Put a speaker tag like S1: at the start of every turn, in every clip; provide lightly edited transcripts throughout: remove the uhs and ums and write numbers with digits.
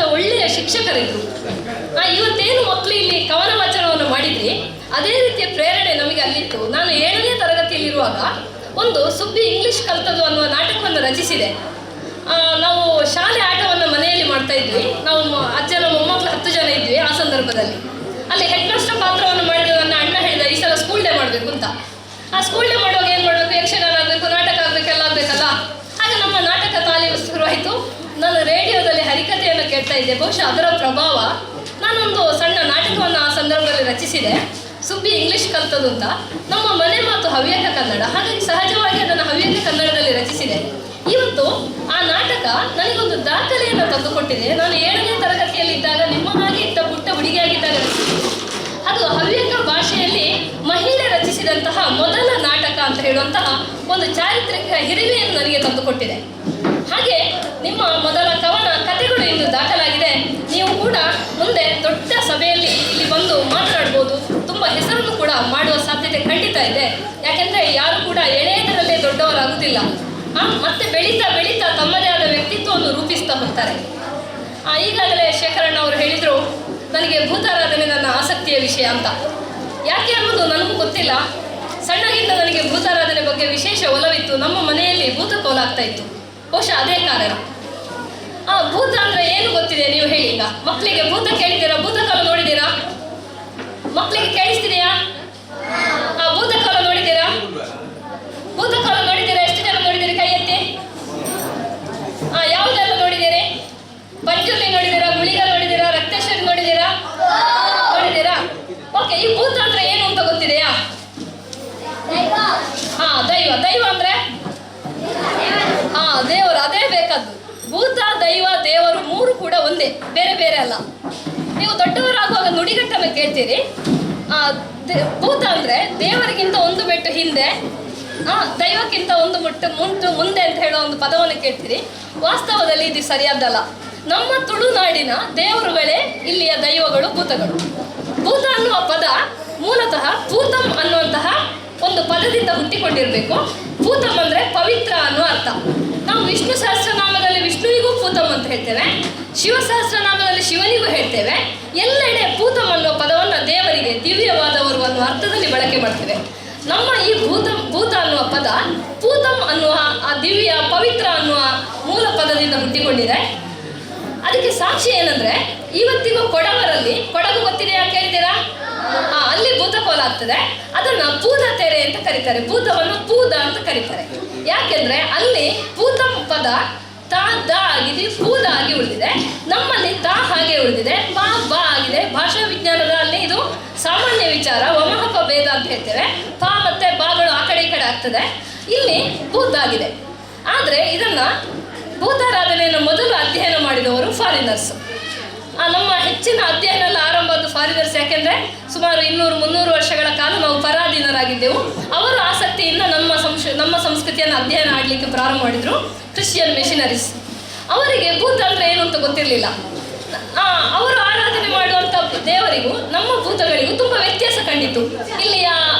S1: ಮಾಡುವಂಥ ಒಳ್ಳೆಯ ಶಿಕ್ಷಕರಿದ್ರು. ಇವತ್ತೇನು ಮಕ್ಕಳು ಇಲ್ಲಿ ಕವನ ವಾಚನವನ್ನು ಮಾಡಿದ್ರಿ, ಅದೇ ರೀತಿಯ ಪ್ರೇರಣೆ ನಮಗೆ ಅಲ್ಲಿತ್ತು. ನಾನು 7ನೇ ತರಗತಿಯಲ್ಲಿರುವಾಗ ಒಂದು ಸುಬ್ಬಿ ಇಂಗ್ಲಿಷ್ ಕಲ್ತದ್ದು ಅನ್ನುವ ನಾಟಕವನ್ನು ರಚಿಸಿದೆ. ನಾವು ಶಾಲೆ ಆಟವನ್ನು ಮನೆಯಲ್ಲಿ ಮಾಡ್ತಾ ಇದ್ವಿ. ನಾವು ಅಜ್ಜನ ಮೊಮ್ಮಕ್ಕಳು 10 ಜನ ಇದ್ವಿ. ಆ ಸಂದರ್ಭದಲ್ಲಿ ಅಲ್ಲಿ ಹೆಡ್ ಮಾಸ್ಟರ್ ಪಾತ್ರವನ್ನು ಮಾಡಿದ್ವಿ. ನನ್ನ ಅಣ್ಣ ಹೇಳಿದ ಈ ಸಲ ಸ್ಕೂಲ್ ಡೇ ಮಾಡಬೇಕು ಅಂತ. ಆ ಸ್ಕೂಲ್ ಡೇ ಮಾಡುವಾಗ ಏನು ಮಾಡಬೇಕು, ಯಕ್ಷಗಾನ ಆಗಬೇಕು, ನಾಟಕ ಆಗಬೇಕು, ಎಲ್ಲ ಆಗಬೇಕಲ್ಲ. ಹಾಗೆ ನಮ್ಮ ನಾಟಕ ತಾಲೀಮು ಶುರುವಾಯಿತು. ನಾನು ರೇಡಿಯೋದಲ್ಲಿ ಹರಿಕಥೆಯನ್ನು ಕೇಳ್ತಾ ಇದ್ದೆ. ಬಹುಶಃ ಅದರ ಪ್ರಭಾವ ನಾನೊಂದು ಸಣ್ಣ ನಾಟಕವನ್ನು ಆ ಸಂದರ್ಭದಲ್ಲಿ ರಚಿಸಿದೆ, ಸುಬ್ಬಿ ಇಂಗ್ಲಿಷ್ ಕಲ್ತದ್ದು ಅಂತ. ನಮ್ಮ ಮನೆ ಮಾತು ಹವ್ಯಕ ಕನ್ನಡ, ಹಾಗಾಗಿ ಸಹಜವಾಗಿ ಅದನ್ನು ಹವ್ಯಕ ಕನ್ನಡದಲ್ಲಿ ರಚಿಸಿದೆ. ಇವತ್ತು ಆ ನಾಟಕ ನನಗೊಂದು ದಾಖಲೆಯನ್ನು ತಂದುಕೊಟ್ಟಿದೆ. ನಾನು 7ನೇ ತರಗತಿಯಲ್ಲಿದ್ದಾಗ, ನಿಮ್ಮ ಹಾಗೆ ಇದ್ದ ಪುಟ್ಟ ಹುಡುಗಿಯಾಗಿದ್ದಾಗ ರಚಿಸಿದೆ. ಅದು ಹವ್ಯಕ ಭಾಷೆಯಲ್ಲಿ ಮಹಿಳೆ ರಚಿಸಿದಂತಹ ಮೊದಲ ನಾಟಕ ಅಂತ ಹೇಳುವಂತಹ ಒಂದು ಚಾರಿತ್ರಿಕ ಹಿರಿಮೆಯನ್ನು ನನಗೆ ತಂದುಕೊಟ್ಟಿದೆ. ಹಾಗೆ ನಿಮ್ಮ ಮೊದಲ ಕವನ ಕಥೆಗಳು ಇಂದು ದಾಖಲಾಗಿದೆ. ನೀವು ಕೂಡ ಮುಂದೆ ದೊಡ್ಡ ಸಭೆಯಲ್ಲಿ ಇಲ್ಲಿ ಬಂದು ಮಾತನಾಡ್ಬೋದು, ತುಂಬ ಹೆಸರನ್ನು ಕೂಡ ಮಾಡುವ ಸಾಧ್ಯತೆ ಖಂಡಿತ ಇದೆ. ಯಾಕೆಂದರೆ ಯಾರು ಕೂಡ ಎಳೆಯದರಲ್ಲೇ ದೊಡ್ಡವರಾಗುವುದಿಲ್ಲ. ಮತ್ತೆ ಬೆಳೀತಾ ಬೆಳೀತಾ ತಮ್ಮದೇ ಆದ ವ್ಯಕ್ತಿತ್ವವನ್ನು ರೂಪಿಸ್ತಾ ಹೋಗ್ತಾರೆ. ಈಗಾಗಲೇ ಶೇಖರಣ್ಣ ಅವರು ಹೇಳಿದರು, ನನಗೆ ಭೂತಾರಾಧನೆ ನನ್ನ ಆಸಕ್ತಿಯ ವಿಷಯ ಅಂತ. ಯಾಕೆ ಅನ್ನೋದು ನನಗೂ ಗೊತ್ತಿಲ್ಲ. ಸಣ್ಣಗಿಂದ ನನಗೆ ಭೂತಾರಾಧನೆ ಬಗ್ಗೆ ವಿಶೇಷ ಒಲವಿತ್ತು. ನಮ್ಮ ಮನೆಯಲ್ಲಿ ಭೂತ ಕೋಲಾಗ್ತಾ ಇತ್ತು. ಬಹುಶಃ ಅದೇ ಕಾರಣ. ಭೂತ ಅಂದರೆ ಏನು ಗೊತ್ತಿದೆ ನೀವು ಹೇಳಿ. ಈಗ ಮಕ್ಕಳಿಗೆ ಭೂತ ಕೇಳಿದ್ದೀರಾ? ಭೂತಕಾಲ ನೋಡಿದ್ದೀರಾ? ಮಕ್ಕಳಿಗೆ ಕೇಳಿಸ್ತಿದೆಯಾ? ಭೂತಕಾಲ ನೋಡಿದ್ದೀರಾ? ಭೂತಕಾಲ ನೋಡಿದ್ದೀರಾ? ಎಷ್ಟು ಜನ ನೋಡಿದ್ದೀರಿ? ಕೈ ಎತ್ತಿ. ಯಾವುದೆಲ್ಲ ನೋಡಿದ್ದೀರಿ? ಪಂಜುರ್ಲಿ ನೋಡಿದ್ದೀರಾ? ಗುಳಿಗ ನೋಡಿದ್ದೀರಾ? ರಕ್ತೇಶ್ವರಿ ನೋಡಿದ್ದೀರಾ? ಓಕೆ, ಈ ಭೂತ ಅಂದ್ರೆ ಏನು ಅಂತ ಗೊತ್ತಿದೆಯಾ? ದೈವ. ದೈವ ಅಂದ್ರೆ ದೇವರು. ಅದೇ ಬೇಕಾದ್ದು. ಭೂತ, ದೈವ, ದೇವರು 3 ಕೂಡ ಒಂದೇ, ಬೇರೆ ಬೇರೆ ಅಲ್ಲ. ನೀವು ದೊಡ್ಡವರಾಗುವಾಗ ನುಡಿಗಟ್ಟನ್ನು ಕೇಳ್ತೀರಿ. ಭೂತ ಅಂದ್ರೆ ದೇವರಿಗಿಂತ ಒಂದು ಮೆಟ್ಟು ಹಿಂದೆ, ದೈವಕ್ಕಿಂತ ಒಂದು ಮುಟ್ಟು ಮುಂದೆ ಅಂತ ಹೇಳೋ ಒಂದು ಪದವನ್ನು ಕೇಳ್ತೀರಿ. ವಾಸ್ತವದಲ್ಲಿ ಇದು ಸರಿಯಾದ್ದಲ್ಲ. ನಮ್ಮ ತುಳುನಾಡಿನ ದೇವರುಗಳೇ ಇಲ್ಲಿಯ ದೈವಗಳು, ಭೂತಗಳು. ಭೂತ ಅನ್ನುವ ಪದ ಮೂಲತಃ ಭೂತಂ ಅನ್ನುವಂತಹ ಒಂದು ಪದದಿಂದ ಹುಟ್ಟಿಕೊಂಡಿರಬೇಕು. ಭೂತಂ ಅಂದರೆ ಪವಿತ್ರ ಅನ್ನುವ ಅರ್ಥ. ನಾವು ವಿಷ್ಣು ಸಹಸ್ರನಾಮದಲ್ಲಿ ವಿಷ್ಣುವಿಗೂ ಭೂತಂ ಅಂತ ಹೇಳ್ತೇವೆ, ಶಿವ ಸಹಸ್ರನಾಮದಲ್ಲಿ ಶಿವನಿಗೂ ಹೇಳ್ತೇವೆ. ಎಲ್ಲೆಡೆ ಭೂತಂ ಅನ್ನುವ ಪದವನ್ನು ದೇವರಿಗೆ ದಿವ್ಯವಾದವರು ಅನ್ನುವ ಅರ್ಥದಲ್ಲಿ ಬಳಕೆ ಮಾಡ್ತೇವೆ. ನಮ್ಮ ಈ ಭೂತ ಅನ್ನುವ ಪದ ಭೂತಂ ಅನ್ನುವ ಆ ದಿವ್ಯ ಪವಿತ್ರ ಅನ್ನುವ ಮೂಲ ಪದದಿಂದ ಹುಟ್ಟಿಕೊಂಡಿದೆ. ಅದಕ್ಕೆ ಸಾಕ್ಷಿ ಏನಂದ್ರೆ, ಇವತ್ತಿಗೂ ಕೊಡವರಲ್ಲಿ, ಕೊಡಗು ಗೊತ್ತಿದೆಯಾ ಕೇಳಿದ್ದೀರಾ? ಅಲ್ಲಿ ಭೂತ ಕೋಲಾಗ್ತದೆ. ಅದನ್ನ ಪೂದ ತೆರೆ ಅಂತ ಕರೀತಾರೆ. ಭೂತವನ್ನು ಪೂದ ಅಂತ ಕರೀತಾರೆ. ಯಾಕೆಂದ್ರೆ ಅಲ್ಲಿ ಭೂತಂ ಪದ ತಾ ದ ಆಗಿದೆ, ಪೂದ ಆಗಿ ಉಳಿದಿದೆ. ನಮ್ಮಲ್ಲಿ ತಾ ಹಾಗೆ ಉಳಿದಿದೆ, ಬಾ ಬಾ ಆಗಿದೆ. ಭಾಷಾ ವಿಜ್ಞಾನದಲ್ಲಿ ಇದು ಸಾಮಾನ್ಯ ವಿಚಾರ, ವಮಹಪ ಭೇದ ಅಂತ ಹೇಳ್ತೇವೆ. ಪಾ ಮತ್ತೆ ಬಾಗಳು ಆ ಕಡೆ ಈ ಕಡೆ ಆಗ್ತದೆ. ಇಲ್ಲಿ ಭೂತ ಆಗಿದೆ. ಆದರೆ ಇದನ್ನ ಭೂತಾರಾಧನೆಯನ್ನು ಮೊದಲು ಅಧ್ಯಯನ ಮಾಡಿದವರು ಫಾರಿನರ್ಸ್. ನಮ್ಮ ಹೆಚ್ಚಿನ ಅಧ್ಯಯನ ಎಲ್ಲ ಆರಂಭದ್ದು ಫಾರಿನರ್ಸ್. ಯಾಕೆಂದರೆ ಸುಮಾರು 200-300 ವರ್ಷಗಳ ಕಾಲ ನಾವು ಪರಾಧೀನರಾಗಿದ್ದೆವು. ಅವರು ಆಸಕ್ತಿಯಿಂದ ನಮ್ಮ ಸಂಸ್ಕೃತಿಯನ್ನು ಅಧ್ಯಯನ ಮಾಡಲಿಕ್ಕೆ ಪ್ರಾರಂಭ ಮಾಡಿದರು ಕ್ರಿಶ್ಚಿಯನ್ ಮಿಷನರೀಸ್. ಅವರಿಗೆ ಭೂತ ಅಂದರೆ ಏನು ಅಂತ ಗೊತ್ತಿರಲಿಲ್ಲ. ಅವರು ಆರಾಧನೆ ಮಾಡುವಂಥ ದೇವರಿಗೂ ನಮ್ಮ ಭೂತಗಳಿಗೂ ತುಂಬ ವ್ಯತ್ಯಾಸ ಕಂಡಿತು. ಇಲ್ಲಿ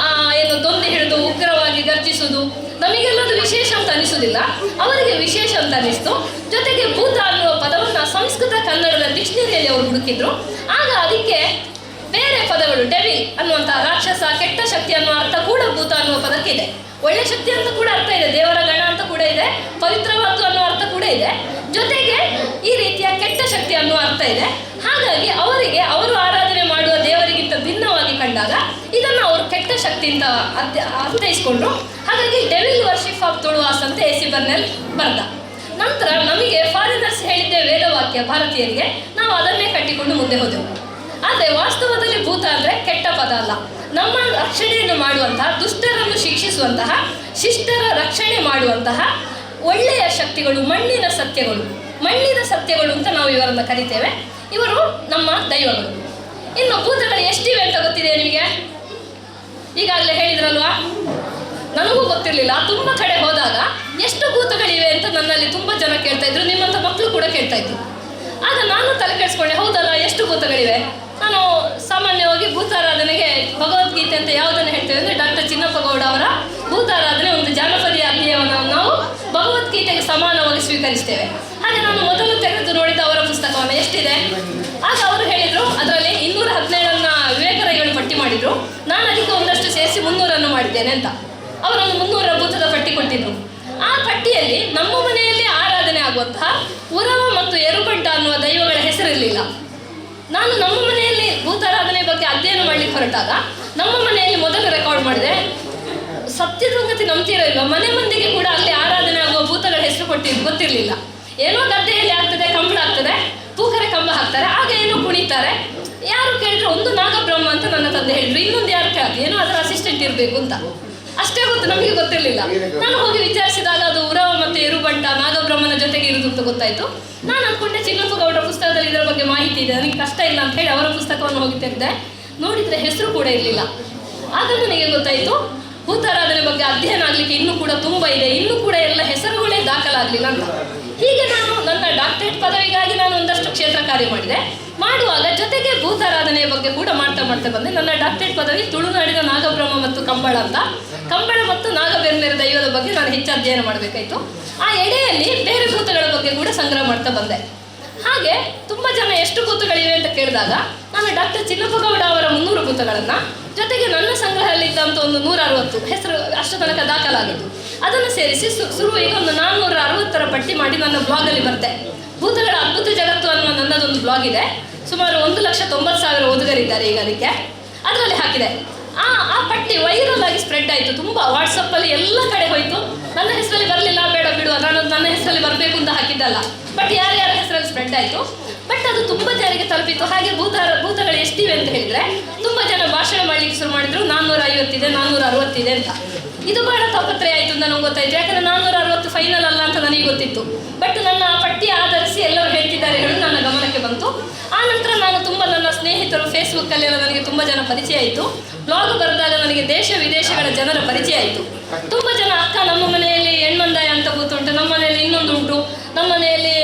S1: ಏನು ದೊಂದಿ ಹಿಡಿದು ಉಗ್ರವಾಗಿ ಗರ್ಜಿಸುವುದು ನಮಗೆಲ್ಲದು ವಿಶೇಷ ಅಂತ ಅನಿಸುವುದಿಲ್ಲ, ಅವರಿಗೆ ವಿಶೇಷ ಅಂತ ಅನಿಸ್ತು. ಜೊತೆಗೆ ಭೂತ ಅನ್ನುವ ಪದವನ್ನು ಸಂಸ್ಕೃತ ಕನ್ನಡದ ಡಿಕ್ಷನರಿಯಲ್ಲಿ ಅವರು ಹುಡುಕಿದ್ರು. ಆಗ ಅದಕ್ಕೆ ಬೇರೆ ಪದಗಳು, ಡೆವಿಲ್ ಅನ್ನುವಂಥ ರಾಕ್ಷಸ, ಕೆಟ್ಟ ಶಕ್ತಿ ಅನ್ನುವ ಅರ್ಥ ಕೂಡ ಭೂತ ಅನ್ನುವ ಪದಕ್ಕಿದೆ. ಒಳ್ಳೆ ಶಕ್ತಿ ಅಂತ ಕೂಡ ಅರ್ಥ ಇದೆ, ದೇವರ ಗಣ ಅಂತ ಕೂಡ ಇದೆ, ಪವಿತ್ರವಾದ್ದು ಅನ್ನುವ ಅರ್ಥ ಕೂಡ ಇದೆ. ಜೊತೆಗೆ ಈ ರೀತಿಯ ಕೆಟ್ಟ ಶಕ್ತಿ ಅನ್ನುವ ಅರ್ಥ ಇದೆ. ಹಾಗಾಗಿ ಅವರಿಗೆ ಅವರು ಆರಾಧನೆ ಮಾಡುವ ದೇವರಿಗಿಂತ ಭಿನ್ನವಾಗಿ ಕಂಡಾಗ ಇದನ್ನು ಅವರು ಕೆಟ್ಟ ಶಕ್ತಿಯಿಂದ ಅರ್ಥೈಸಿಕೊಂಡ್ರು. ಹಾಗಾಗಿ ಡೆವಿಲ್ ವರ್ಷಿಪ್ ಆಫ್ ತುಳುವಾಸ್ ಅಂತ ಎ ಸಿ ಬರ್ನೆಲ್ ಬರ್ದ. ನಂತರ ನಮಗೆ ಫಾರಿನರ್ಸ್ ಹೇಳಿದ್ದೆ ವೇದವಾಕ್ಯ ಭಾರತೀಯರಿಗೆ, ನಾವು ಅದನ್ನೇ ಕಟ್ಟಿಕೊಂಡು ಮುಂದೆ ಹೋದೆವು. ಆದರೆ ವಾಸ್ತವದಲ್ಲಿ ಭೂತ ಅಂದರೆ ಕೆಟ್ಟ ಪದ ಅಲ್ಲ. ನಮ್ಮ ರಕ್ಷಣೆಯನ್ನು ಮಾಡುವಂತಹ, ದುಷ್ಟರನ್ನು ಶಿಕ್ಷಿಸುವಂತಹ, ಶಿಷ್ಟರ ರಕ್ಷಣೆ ಮಾಡುವಂತಹ ಒಳ್ಳೆಯ ಶಕ್ತಿಗಳು, ಮಣ್ಣಿನ ಸತ್ಯಗಳು ಅಂತ ನಾವು ಇವರನ್ನು ಕರಿತೇವೆ. ಇವರು ನಮ್ಮ ದೈವಗಳು. ಇನ್ನು ಭೂತಗಳು ಎಷ್ಟಿವೆ ಅಂತ ಗೊತ್ತಿದೆ ನಿಮಗೆ? ಈಗಾಗಲೇ ಹೇಳಿದ್ರಲ್ವಾ, ನನಗೂ ಗೊತ್ತಿರಲಿಲ್ಲ. ತುಂಬ ಕಡೆ ಹೋದಾಗ ಎಷ್ಟು ಭೂತಗಳಿವೆ ಅಂತ ನನ್ನಲ್ಲಿ ತುಂಬ ಜನ ಕೇಳ್ತಾ ಇದ್ರು, ನಿಮ್ಮಂಥ ಮಕ್ಕಳು ಕೂಡ ಕೇಳ್ತಾ ಇದ್ರು. ಆಗ ನಾನು ತಲೆ ಕೆಡಿಸ್ಕೊಂಡೆ, ಹೌದಲ್ಲ ಎಷ್ಟು ಭೂತಗಳಿವೆ. ನಾನು ಸಾಮಾನ್ಯವಾಗಿ ಭೂತಾರಾಧನೆಗೆ ಭಗವದ್ಗೀತೆ ಅಂತ ಯಾವುದನ್ನು ಹೇಳ್ತೇವೆ ಅಂದರೆ ಡಾಕ್ಟರ್ ಚಿನ್ನಪ್ಪ ಗೌಡ ಅವರ ಭೂತಾರಾಧನೆ ಒಂದು ಜಾನಪದೀಯ ಅಧ್ಯಯನವನ್ನು ನಾವು ಭಗವದ್ಗೀತೆಗೆ ಸಮಾನವಾಗಿ ಸ್ವೀಕರಿಸ್ತೇವೆ. ಆಗ ನಾನು ಮೊದಲು ತೆಗೆದು ನೋಡಿದ ಅವರ ಪುಸ್ತಕವನ್ನು ಎಷ್ಟಿದೆ. ಆಗ ಅವರು ಹೇಳಿದರು ಅದರಲ್ಲಿ 217 ವಿವೇಕರೈಗಳು ಪಟ್ಟಿ ಮಾಡಿದ್ರು, ನಾನು ಅದಕ್ಕೆ ಒಂದಷ್ಟು ಸೇರಿಸಿ 300 ಮಾಡಿದ್ದೇನೆ ಅಂತ. ಅವರೊಂದು 300 ಭೂತದ ಪಟ್ಟಿ ಕೊಟ್ಟಿದ್ರು. ಆ ಪಟ್ಟಿಯಲ್ಲಿ ನಮ್ಮ ಮನೆಯಲ್ಲಿ ಆರಾಧನೆ ಆಗುವಂತಹ ಉರವ ಮತ್ತು ಎರುಬಂಟ ಅನ್ನುವ ದೈವಗಳ ಹೆಸರಿರಲಿಲ್ಲ. ನಾನು ನಮ್ಮ ಮನೆಯಲ್ಲಿ ಭೂತಾರಾಧನೆ ಬಗ್ಗೆ ಅಧ್ಯಯನ ಮಾಡ್ಲಿಕ್ಕೆ ಹೊರಟಾಗ ನಮ್ಮ ಮನೆಯಲ್ಲಿ ಮೊದಲು ರೆಕಾರ್ಡ್ ಮಾಡಿದೆ. ಸತ್ಯದ ಸಂಗತಿ ನಂಬ್ತಿರೋ ಇಲ್ವಾ, ಮನೆ ಮಂದಿಗೆ ಕೂಡ ಅಲ್ಲಿ ಆರಾಧನೆ ಆಗುವ ಭೂತಗಳ ಹೆಸರು ಗೊತ್ತಿರಲಿಲ್ಲ. ಏನೋ ಗದ್ದೆಯಲ್ಲಿ ಆಗ್ತದೆ, ಕಂಬಳ ಆಗ್ತದೆ, ತೂಕರೆ ಕಂಬ ಹಾಕ್ತಾರೆ, ಆಗ ಏನೋ ಕುಣಿತಾರೆ. ಯಾರು ಕೇಳಿದ್ರೆ ಒಂದು ನಾಗಬ್ರಹ್ಮ ಅಂತ ನನ್ನ ತಂದೆ ಹೇಳಿದ್ರು, ಇನ್ನೊಂದು ಯಾರು ಕೇಳಿದ್ರು ಏನೋ ಅದರ ಅಸಿಸ್ಟೆಂಟ್ ಇರಬೇಕು ಅಂತ. ಅಷ್ಟೇ ಗೊತ್ತು, ನಮಗೆ ಗೊತ್ತಿರಲಿಲ್ಲ. ನಾನು ಹೋಗಿ ವಿಚಾರಿಸಿದಾಗ ಅದು ಉರವ ಮತ್ತು ಎರುಬಂಟ ನಾಗಬ್ರಹ್ಮನ ಜೊತೆಗೆ ಇರುವುದು ಅಂತ ಗೊತ್ತಾಯಿತು. ನಾನು ಅಂದ್ಕೊಂಡೆ ಚಿನ್ನಪ್ಪ ಗೌಡರ ಪುಸ್ತಕದಲ್ಲಿ ಇದರ ಬಗ್ಗೆ ಮಾಹಿತಿ ಇದೆ, ನನಗೆ ಕಷ್ಟ ಇಲ್ಲ ಅಂತ ಹೇಳಿ ಅವರ ಪುಸ್ತಕವನ್ನು ಹೋಗಿ ತೆಗೆದೆ. ನೋಡಿದರೆ ಹೆಸರು ಕೂಡ ಇರಲಿಲ್ಲ. ಆಗ ನನಗೆ ಗೊತ್ತಾಯಿತು ಭೂತಾರಾಧನೆ ಬಗ್ಗೆ ಅಧ್ಯಯನ ಆಗಲಿಕ್ಕೆ ಇನ್ನೂ ಕೂಡ ತುಂಬ ಇದೆ, ಇನ್ನೂ ಕೂಡ ಎಲ್ಲ ಹೆಸರುಗಳೇ ದಾಖಲಾಗಲಿಲ್ಲ ಅಂತ. ಹೀಗೆ ನಾನು ನನ್ನ ಡಾಕ್ಟರೇಟ್ ಪದವಿಗಾಗಿ ನಾನು ಒಂದಷ್ಟು ಕ್ಷೇತ್ರ ಕಾರ್ಯ ಮಾಡಿದೆ. ಮಾಡುವಾಗ ಜೊತೆಗೆ ಭೂತಾರಾಧನೆಯ ಬಗ್ಗೆ ಕೂಡ ಮಾಡ್ತಾ ಬಂದೆ. ನನ್ನ ಡಾಕ್ಟರೇಟ್ ಪದವಿ ತುಳುನಾಡಿನ ನಾಗಬ್ರಹ್ಮ ಮತ್ತು ಕಂಬಳ ಅಂತ. ಕಂಬಳ ಮತ್ತು ನಾಗಬೇರ್ಮೇರ ದೈವದ ಬಗ್ಗೆ ನಾನು ಹೆಚ್ಚು ಅಧ್ಯಯನ ಮಾಡಬೇಕಾಯಿತು. ಆ ಎಡೆಯಲ್ಲಿ ಬೇರೆ ಭೂತಗಳ ಬಗ್ಗೆ ಕೂಡ ಸಂಗ್ರಹ ಮಾಡ್ತಾ ಬಂದೆ. ಹಾಗೆ ತುಂಬ ಜನ ಎಷ್ಟು ಭೂತಗಳಿವೆ ಅಂತ ಕೇಳಿದಾಗ ನಾನು ಡಾಕ್ಟರ್ ಚಿನ್ನಪ್ಪ ಗೌಡ ಅವರ 300 ಭೂತಗಳನ್ನು ಜೊತೆಗೆ ನನ್ನ ಸಂಗ್ರಹದಲ್ಲಿದ್ದಂಥ ಒಂದು 160 ಹೆಸರು ಅಷ್ಟು ತನಕ ದಾಖಲಾಗಿತ್ತು. ಅದನ್ನು ಸೇರಿಸಿ ಈಗ ಒಂದು 460 ಪಟ್ಟಿ ಮಾಡಿ ನನ್ನ ಬ್ಲಾಗಲ್ಲಿ ಬರ್ತೆ. ಭೂತಗಳ ಅದ್ಭುತ ಜಗತ್ತು ಅನ್ನುವ ನನ್ನದೊಂದು ಬ್ಲಾಗ್ ಇದೆ. ಸುಮಾರು 1,90,000 ಓದುಗರಿದ್ದಾರೆ ಈಗ ಅದಕ್ಕೆ. ಅದರಲ್ಲಿ ಹಾಕಿದೆ. ಆ ಪಟ್ಟಿ ವೈರಲ್ ಆಗಿ ಸ್ಪ್ರೆಡ್ ಆಯಿತು. ತುಂಬ ವಾಟ್ಸಪ್ಪಲ್ಲಿ ಎಲ್ಲ ಕಡೆ ಹೋಯಿತು. ನನ್ನ ಹೆಸರಲ್ಲಿ ಬರಲಿಲ್ಲ, ಬೇಡ ಬಿಡು, ನಾನು ನನ್ನ ಹೆಸರಲ್ಲಿ ಬರಬೇಕು ಅಂತ ಹಾಕಿದ್ದಲ್ಲ. ಬಟ್ ಯಾರ್ಯಾರ ಹೆಸರಲ್ಲಿ ಸ್ಪ್ರೆಡ್ ಆಯಿತು. ಬಟ್ ಅದು ತುಂಬ ಜನರಿಗೆ ತಲುಪಿತು. ಹಾಗೆ ಭೂತಗಳು ಎಷ್ಟಿವೆ ಅಂತ ಹೇಳಿದರೆ ತುಂಬ ಜನ ಭಾಷಣ ಮಾಡಲಿಕ್ಕೆ ಶುರು ಮಾಡಿದ್ರು. 450 ಇದೆ, 460 ಇದೆ ಅಂತ. ಇದು ಬಹಳ ತಾಪತ್ರೆ ಆಯಿತು ಅಂತ ನನಗೆ ಗೊತ್ತಾಯಿತು. ಯಾಕಂದರೆ 460 ಫೈನಲ್ ಅಲ್ಲ ಅಂತ ನನಗೆ ಗೊತ್ತಿತ್ತು. ಬಟ್ ನನ್ನ ಪಟ್ಟಿ ಆಧರಿಸಿ ಎಲ್ಲರೂ ಹೇಳ್ತಿದ್ದಾರೆ ಹೇಳಿ ನನ್ನ ಗಮನಕ್ಕೆ ಬಂತು. ಆ ನಂತರ ನಾನು ತುಂಬ ನನ್ನ ಸ್ನೇಹಿತರು ಫೇಸ್ಬುಕ್ಕಲ್ಲೆಲ್ಲ ನನಗೆ ತುಂಬ ಜನ ಪರಿಚಯ ಆಯಿತು. ಬ್ಲಾಗ್ ಬರೆದಾಗ ನನಗೆ ದೇಶ ವಿದೇಶಗಳ ಜನರ ಪರಿಚಯ ಆಯಿತು. ತುಂಬ ಜನ ಅಕ್ಕ ನಮ್ಮ ಮನೆಯಲ್ಲಿ ಹೆಣ್ಣೊಂದಾಯ ಅಂತ ಗೊತ್ತುಂಟು, ನಮ್ಮ ಮನೆಯಲ್ಲಿ ಇನ್ನೊಂದು ಉಂಟು, ನಮ್ಮ ಮನೆಯಲ್ಲಿ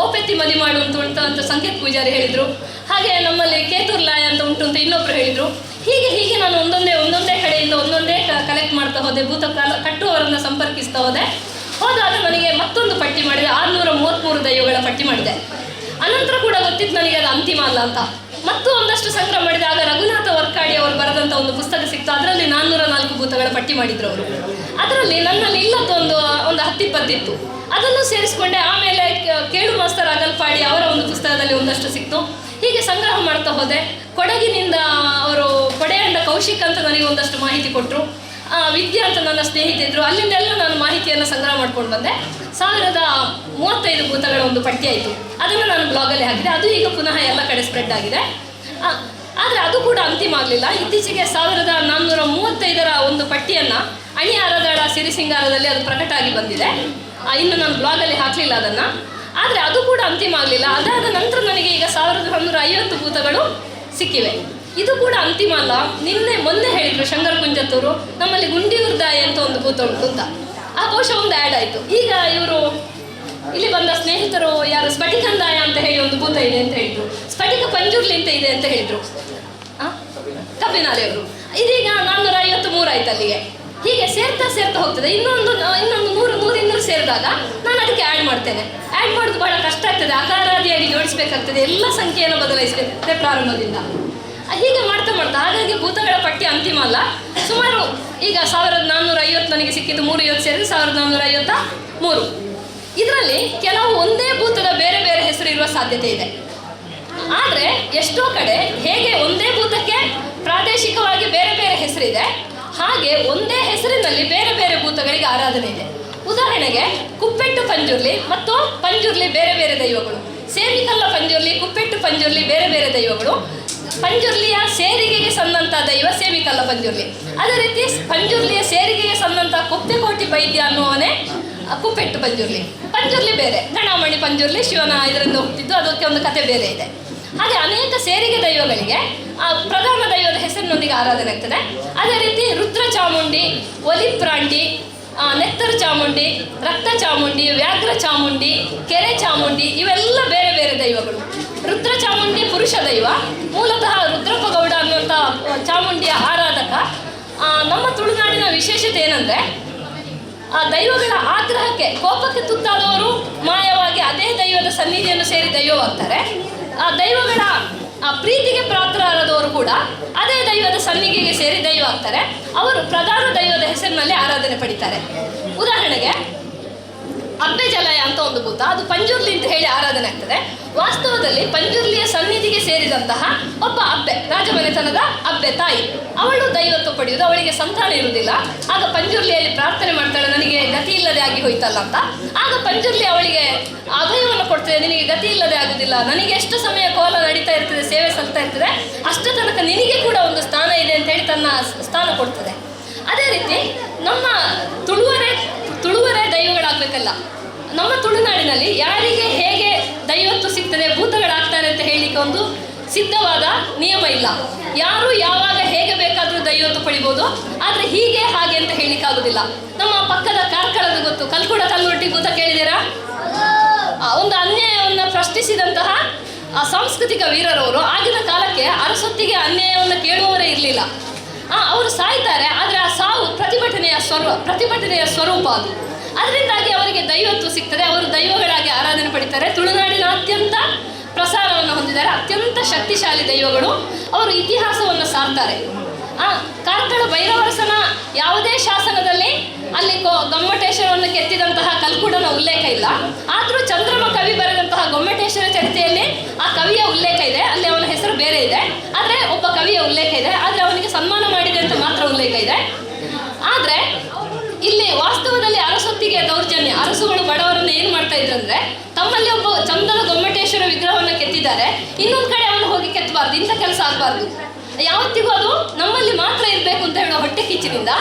S1: ಓಪೆತ್ತಿ ಮದಿ ಮಾಡು ಅಂತ ಸಂಕೇತ ಪೂಜಾರಿ ಹೇಳಿದರು. ಹಾಗೆ ನಮ್ಮಲ್ಲಿ ಕೇತುರ್ಲಾಯ ಅಂತ ಉಂಟು ಅಂತ ಇನ್ನೊಬ್ಬರು ಹೇಳಿದರು. ಹೀಗೆ ನಾನು ಒಂದೊಂದೇ ಕಡೆಯಿಂದ ಒಂದೊಂದೇ ಕಲೆಕ್ಟ್ ಮಾಡ್ತಾ ಹೋದೆ. ಭೂತ ಕಟ್ಟುವವರನ್ನು ಸಂಪರ್ಕಿಸ್ತಾ ಹೋದಾಗ ನನಗೆ ಮತ್ತೊಂದು ಪಟ್ಟಿ ಮಾಡಿದೆ. 633 ದೈವಗಳ ಪಟ್ಟಿ ಮಾಡಿದೆ. ಅನಂತರ ಕೂಡ ಗೊತ್ತಿತ್ತು ನನಗೆ ಅದು ಅಂತಿಮ ಅಲ್ಲ ಅಂತ. ಮತ್ತು ಒಂದಷ್ಟು ಸಂಗ್ರಹ ಮಾಡಿದೆ. ಆಗ ರಘುನಾಥ ವರ್ಕಾಡಿ ಅವರು ಬರೆದಂಥ ಒಂದು ಪುಸ್ತಕ ಸಿಕ್ತು. ಅದರಲ್ಲಿ 404 ಭೂತಗಳ ಪಟ್ಟಿ ಮಾಡಿದ್ರು ಅವರು. ಅದರಲ್ಲಿ ನನ್ನಲ್ಲಿ ಇಲ್ಲದ್ದು ಒಂದು 10-20 ಇತ್ತು. ಅದನ್ನು ಸೇರಿಸ್ಕೊಂಡೆ. ಆಮೇಲೆ ಕೇಳು ಮಾಸ್ತರ್ ಅಗಲ್ಪಾಡಿ ಅವರ ಒಂದು ಪುಸ್ತಕದಲ್ಲಿ ಒಂದಷ್ಟು ಸಿಕ್ತು. ಹೀಗೆ ಸಂಗ್ರಹ ಮಾಡ್ತಾ ಹೋದೆ. ಕೊಡಗಿನಿಂದ ಅವರು ಕೊಡೆಯಂಡ ಕೌಶಿಕ್ ಅಂತ ನನಗೆ ಒಂದಷ್ಟು ಮಾಹಿತಿ ಕೊಟ್ಟರು. ವಿದ್ಯಾ ಅಂತ ನನ್ನ ಸ್ನೇಹಿತರಿದ್ದರು. ಅಲ್ಲಿಂದೆಲ್ಲ ನಾನು ಮಾಹಿತಿಯನ್ನು ಸಂಗ್ರಹ ಮಾಡ್ಕೊಂಡು ಬಂದೆ. 1035 ಭೂತಗಳ ಒಂದು ಪಟ್ಟಿ ಆಯಿತು. ಅದನ್ನು ನಾನು ಬ್ಲಾಗಲ್ಲಿ ಹಾಕಿದೆ. ಅದು ಈಗ ಪುನಃ ಎಲ್ಲ ಕಡೆ ಸ್ಪ್ರೆಡ್ ಆಗಿದೆ. ಆದರೆ ಅದು ಕೂಡ ಅಂತಿಮ ಆಗಲಿಲ್ಲ. ಇತ್ತೀಚೆಗೆ 1435 ಒಂದು ಪಟ್ಟಿಯನ್ನು ಅಣಿಯಾರದಳ ಸಿರಿಸಿಂಗಾರದಲ್ಲಿ ಅದು ಪ್ರಕಟ ಆಗಿ ಬಂದಿದೆ. ಇನ್ನು ನಾನು ಬ್ಲಾಗಲ್ಲಿ ಹಾಕಲಿಲ್ಲ ಅದನ್ನು. ಆದರೆ ಅದು ಕೂಡ ಅಂತಿಮ ಆಗಲಿಲ್ಲ. ಅದಾದ ನಂತರ ನನಗೆ ಈಗ 1150 ಭೂತಗಳು ಸಿಕ್ಕಿವೆ. ಇದು ಕೂಡ ಅಂತಿಮ ಅಲ್ಲ. ಮೊನ್ನೆ ಹೇಳಿದರು ಶಂಕರ್ ಕುಂಜತ್ತೂರು, ನಮ್ಮಲ್ಲಿ ಗುಂಡಿಯೂರ್ದಾಯ ಅಂತ ಒಂದು ಭೂತ ಉಂಟು ಅಂತ. ಆ ಬಹುಶಃ ಒಂದು ಆ್ಯಡ್ ಆಯಿತು. ಈಗ ಇವರು ಇಲ್ಲಿ ಬಂದ ಸ್ನೇಹಿತರು ಯಾರು ಸ್ಫಟಿಕಂದಾಯ ಅಂತ ಹೇಳಿ ಒಂದು ಭೂತ ಇದೆ ಅಂತ ಹೇಳಿದರು. ಸ್ಫಟಿಕ ಪಂಜುರ್ಲಿ ಅಂತ ಇದೆ ಅಂತ ಹೇಳಿದರು ಕಬ್ಬಿನಾಲೆಯವರು. ಇದೀಗ 453 ಆಯ್ತು ಅಲ್ಲಿಗೆ. ಹೀಗೆ ಸೇರ್ತಾ ಹೋಗ್ತದೆ. ಇನ್ನೊಂದು 100 ಸೇರಿದಾಗ ನಾನು ಅದಕ್ಕೆ ಆ್ಯಡ್ ಮಾಡ್ತೇನೆ. ಆ್ಯಡ್ ಮಾಡೋದು ಬಹಳ ಕಷ್ಟ ಆಗ್ತದೆ. ಅಕಾರಾದಿಯಾಗಿ ಜೋಡಿಸಬೇಕಾಗ್ತದೆ. ಎಲ್ಲ ಸಂಖ್ಯೆಯನ್ನು ಬದಲಾಯಿಸಬೇಕಾಗ್ತದೆ ಪ್ರಾರಂಭದಿಂದ. ಹೀಗೆ ಮಾಡ್ತಾ ಹಾಗಾಗಿ ಭೂತಗಳ ಪಟ್ಟಿ ಅಂತಿಮ ಅಲ್ಲ. ಸುಮಾರು ಈಗ 1450 ನನಗೆ ಸಿಕ್ಕಿದ್ದು. 350 ಸೇರಿದ್ರೆ 1453. ಇದರಲ್ಲಿ ಕೆಲವು ಒಂದೇ ಭೂತದ ಬೇರೆ ಬೇರೆ ಹೆಸರು ಇರುವ ಸಾಧ್ಯತೆ ಇದೆ. ಆದರೆ ಎಷ್ಟೋ ಕಡೆ ಹೇಗೆ ಒಂದೇ ಭೂತಕ್ಕೆ ಪ್ರಾದೇಶಿಕವಾಗಿ ಬೇರೆ ಬೇರೆ ಹೆಸರಿದೆ, ಹಾಗೆ ಒಂದೇ ಹೆಸರಿನಲ್ಲಿ ಬೇರೆ ಬೇರೆ ಭೂತಗಳಿಗೆ ಆರಾಧನೆ ಇದೆ. ಉದಾಹರಣೆಗೆ ಕುಪ್ಪೆಟ್ಟು ಪಂಜುರ್ಲಿ ಮತ್ತು ಪಂಜುರ್ಲಿ ಬೇರೆ ಬೇರೆ ದೈವಗಳು. ಸೇರಿಕಲ್ಲ ಪಂಜುರ್ಲಿ, ಕುಪ್ಪೆಟ್ಟು ಪಂಜುರ್ಲಿ ಬೇರೆ ಬೇರೆ ದೈವಗಳು. ಪಂಜುರ್ಲಿಯ ಸೇರಿಗೆಗೆ ಸಂದಂಥ ದೈವ ಸೇಮಿಕಲ್ಲ ಪಂಜುರ್ಲಿ. ಅದೇ ರೀತಿ ಪಂಜುರ್ಲಿಯ ಸೇರಿಗೆಗೆ ಸಂದಂಥ ಕೊಪ್ಪೆಕೋಟಿ ವೈದ್ಯ ಅನ್ನುವನೇ ಕುಪ್ಪೆಟ್ಟು ಪಂಜುರ್ಲಿ ಬೇರೆ. ಗಣಾಮಣಿ ಪಂಜುರ್ಲಿ ಶಿವನ ಇದರಿಂದ ಹುಟ್ಟಿದ್ದು, ಅದಕ್ಕೆ ಒಂದು ಕತೆ ಬೇರೆ ಇದೆ. ಹಾಗೆ ಅನೇಕ ಸೇರಿಗೆ ದೈವಗಳಿಗೆ ಪ್ರಧಾನ ದೈವದ ಹೆಸರಿನೊಂದಿಗೆ ಆರಾಧನೆ ಆಗ್ತದೆ. ಅದೇ ರೀತಿ ರುದ್ರ ಚಾಮುಂಡಿ, ಒಲಿಪ್ರಾಂಡಿ, ನೆತ್ತರು ಚಾಮುಂಡಿ, ರಕ್ತ ಚಾಮುಂಡಿ, ವ್ಯಾಘ್ರ ಚಾಮುಂಡಿ, ಕೆರೆ ಚಾಮುಂಡಿ ಇವೆಲ್ಲ ಬೇರೆ ಬೇರೆ ದೈವಗಳು. ರುದ್ರ ಚಾಮುಂಡಿ ಪುರುಷ ದೈವ. ಮೂಲತಃ ರುದ್ರಪ್ಪ ಗೌಡ ಅನ್ನುವಂಥ ಚಾಮುಂಡಿಯ ಆರಾಧಕ. ನಮ್ಮ ತುಳುನಾಡಿನ ವಿಶೇಷತೆ ಏನಂದರೆ ಆ ದೈವಗಳ ಆಗ್ರಹಕ್ಕೆ ಕೋಪಕ್ಕೆ ತುತ್ತಾದವರು ಮಾಯವಾಗಿ ಅದೇ ದೈವದ ಸನ್ನಿಧಿಯನ್ನು ಸೇರಿ ದೈವವಾಗ್ತಾರೆ. ಆ ದೈವಗಳ ಆ ಪ್ರೀತಿಗೆ ಪಾತ್ರರಾದವರು ಕೂಡ ಅದೇ ದೈವದ ಸನ್ನಿಧಿಗೆ ಸೇರಿ ದೈವ ಆಗ್ತಾರೆ. ಅವರು ಪ್ರಧಾನ ದೈವದ ಹೆಸರಿನಲ್ಲಿ ಆರಾಧನೆ ಪಡಿತಾರೆ. ಉದಾಹರಣೆಗೆ ಅಬ್ಬೆಜಲಯ ಅಂತ ಒಂದು ಭೂತ, ಅದು ಪಂಜುರ್ಲಿ ಅಂತ ಹೇಳಿ ಆರಾಧನೆ ಆಗ್ತದೆ. ವಾಸ್ತವದಲ್ಲಿ ಪಂಜುರ್ಲಿಯ ಸನ್ನಿಧಿಗೆ ಸೇರಿದಂತಹ ಒಬ್ಬ ಅಬ್ಬೆ, ರಾಜಮನೆತನದ ಅಬ್ಬೆ ತಾಯಿ, ಅವಳು ದೈವತ್ವ ಪಡೆಯುವುದು. ಅವಳಿಗೆ ಸಂತಾನ ಇರುವುದಿಲ್ಲ. ಆಗ ಪಂಜುರ್ಲಿಯಲ್ಲಿ ಪ್ರಾರ್ಥನೆ ಮಾಡ್ತಾಳೆ, ನನಗೆ ಗತಿ ಇಲ್ಲದೆ ಆಗಿ ಹೋಯ್ತಲ್ಲ ಅಂತ. ಆಗ ಪಂಜುರ್ಲಿ ಅವಳಿಗೆ ಅಭಯವನ್ನು ಕೊಡ್ತದೆ, ನಿನಗೆ ಗತಿ ಇಲ್ಲದೆ ಆಗುದಿಲ್ಲ, ನನಗೆ ಎಷ್ಟು ಸಮಯ ಕೋಲ ನಡೀತಾ ಇರ್ತದೆ, ಸೇವೆ ಸಲ್ತಾ ಇರ್ತದೆ, ಅಷ್ಟು ತನಕ ನಿನಗೆ ಕೂಡ ಒಂದು ಸ್ಥಾನ ಇದೆ ಅಂತ ಹೇಳಿ ತನ್ನ ಸ್ಥಾನ ಕೊಡ್ತದೆ. ಅದೇ ರೀತಿ ನಮ್ಮ ತುಳುವರೇ ದೈವಗಳಾಗಬೇಕಲ್ಲ. ನಮ್ಮ ತುಳುನಾಡಿನಲ್ಲಿ ಯಾರಿಗೆ ಹೇಗೆ ದೈವತ್ವ ಸಿಗ್ತದೆ, ಭೂತಗಳಾಗ್ತಾರೆ ಅಂತ ಹೇಳಲಿಕ್ಕೆ ಒಂದು ಸಿದ್ಧವಾದ ನಿಯಮ ಇಲ್ಲ. ಯಾರು ಯಾವಾಗ ಹೇಗೆ ಬೇಕಾದರೂ ದೈವತ್ವ ಪಡಿಬೋದು, ಆದರೆ ಹೀಗೆ ಹಾಗೆ ಅಂತ ಹೇಳಲಿಕ್ಕಾಗೋದಿಲ್ಲ. ನಮ್ಮ ಪಕ್ಕದ ಕಾರ್ಕಳದ ಗೊತ್ತು, ಕಲ್ಕುಡ ಕಲ್ಲುಟ್ಟಿ ಭೂತ ಕೇಳಿದ್ದೀರಾ? ಒಂದು ಅನ್ಯಾಯವನ್ನು ಪ್ರಶ್ನಿಸಿದಂತಹ ಸಾಂಸ್ಕೃತಿಕ ವೀರರವರು ಆಗಿನ ಕಾಲಕ್ಕೆ ಅರಸೊತ್ತಿಗೆ ಅನ್ಯಾಯವನ್ನು ಕೇಳುವವರೇ ಇರಲಿಲ್ಲ. ಅವರು ಸಾಯ್ತಾರೆ, ಆದರೆ ಆ ಸಾವು ಪ್ರತಿಭಟನೆಯ ಸ್ವರೂಪ ಅದು. ಅದರಿಂದಾಗಿ ಅವರಿಗೆ ದೈವತ್ವ ಸಿಗ್ತದೆ. ಅವರು ದೈವಗಳಾಗಿ ಆರಾಧನೆ ಪಡಿತಾರೆ. ತುಳುನಾಡಿನ ಅತ್ಯಂತ ಪ್ರಸಾರವನ್ನು ಹೊಂದಿದ್ದಾರೆ, ಅತ್ಯಂತ ಶಕ್ತಿಶಾಲಿ ದೈವಗಳು. ಅವರು ಇತಿಹಾಸವನ್ನು ಸಾರ್ತಾರೆ. ಕಾರ್ಕಳ ಭೈರವರಸನ ಯಾವುದೇ ಶಾಸನದಲ್ಲಿ ಅಲ್ಲಿ ಗೊಮ್ಮಟೇಶ್ವರವನ್ನು ಕೆತ್ತಿದಂತಹ ಕಲ್ಕುಡನ ಉಲ್ಲೇಖ ಇಲ್ಲ. ಆದರೂ ಚಂದ್ರಮ ಕವಿ ಬರೆದಂತಹ ಗೊಮ್ಮಟೇಶ್ವರ ಚರಿತೆಯಲ್ಲಿ ಆ ಕವಿಯ ಉಲ್ಲೇಖ ಇದೆ. ಅಲ್ಲಿ ಅವನ ಹೆಸರು ಬೇರೆ ಇದೆ, ಆದರೆ ಒಬ್ಬ ಕವಿಯ ಉಲ್ಲೇಖ ಇದೆ. ಆದರೆ ಅವನಿಗೆ ಸನ್ಮಾನ ಮಾಡಿದೆ ಅಂತ ಮಾತ್ರ ಉಲ್ಲೇಖ ಇದೆ. ಆದರೆ ಇಲ್ಲಿ ವಾಸ್ತವದಲ್ಲಿ ಅರಸೊತ್ತಿಗೆ ದೌರ್ಜನ್ಯ, ಅರಸುಗಳು ಬಡವರನ್ನು ಏನು ಮಾಡ್ತಾ ಇದ್ರಂದ್ರೆ, ತಮ್ಮಲ್ಲಿ ಒಬ್ಬ ಚಂದದ ಗೊಮ್ಮಟೇಶ್ವರ ವಿಗ್ರಹವನ್ನು ಕೆತ್ತಿದ್ದಾರೆ, ಇನ್ನೊಂದು ಕಡೆ ಅವನು ಹೋಗಿ ಕೆತ್ತಬಾರ್ದು, ಇಂಥ ಕೆಲಸ ಆಗಬಾರ್ದು, ಯಾವತ್ತಿಗೂ ಅದು ನಮ್ಮಲ್ಲಿ ಮಾತ್ರ ಇರಬೇಕು ಅಂತ ಹೇಳೋ ಹೊಟ್ಟೆ ಕಿಚ್ಚಿನಿಂದ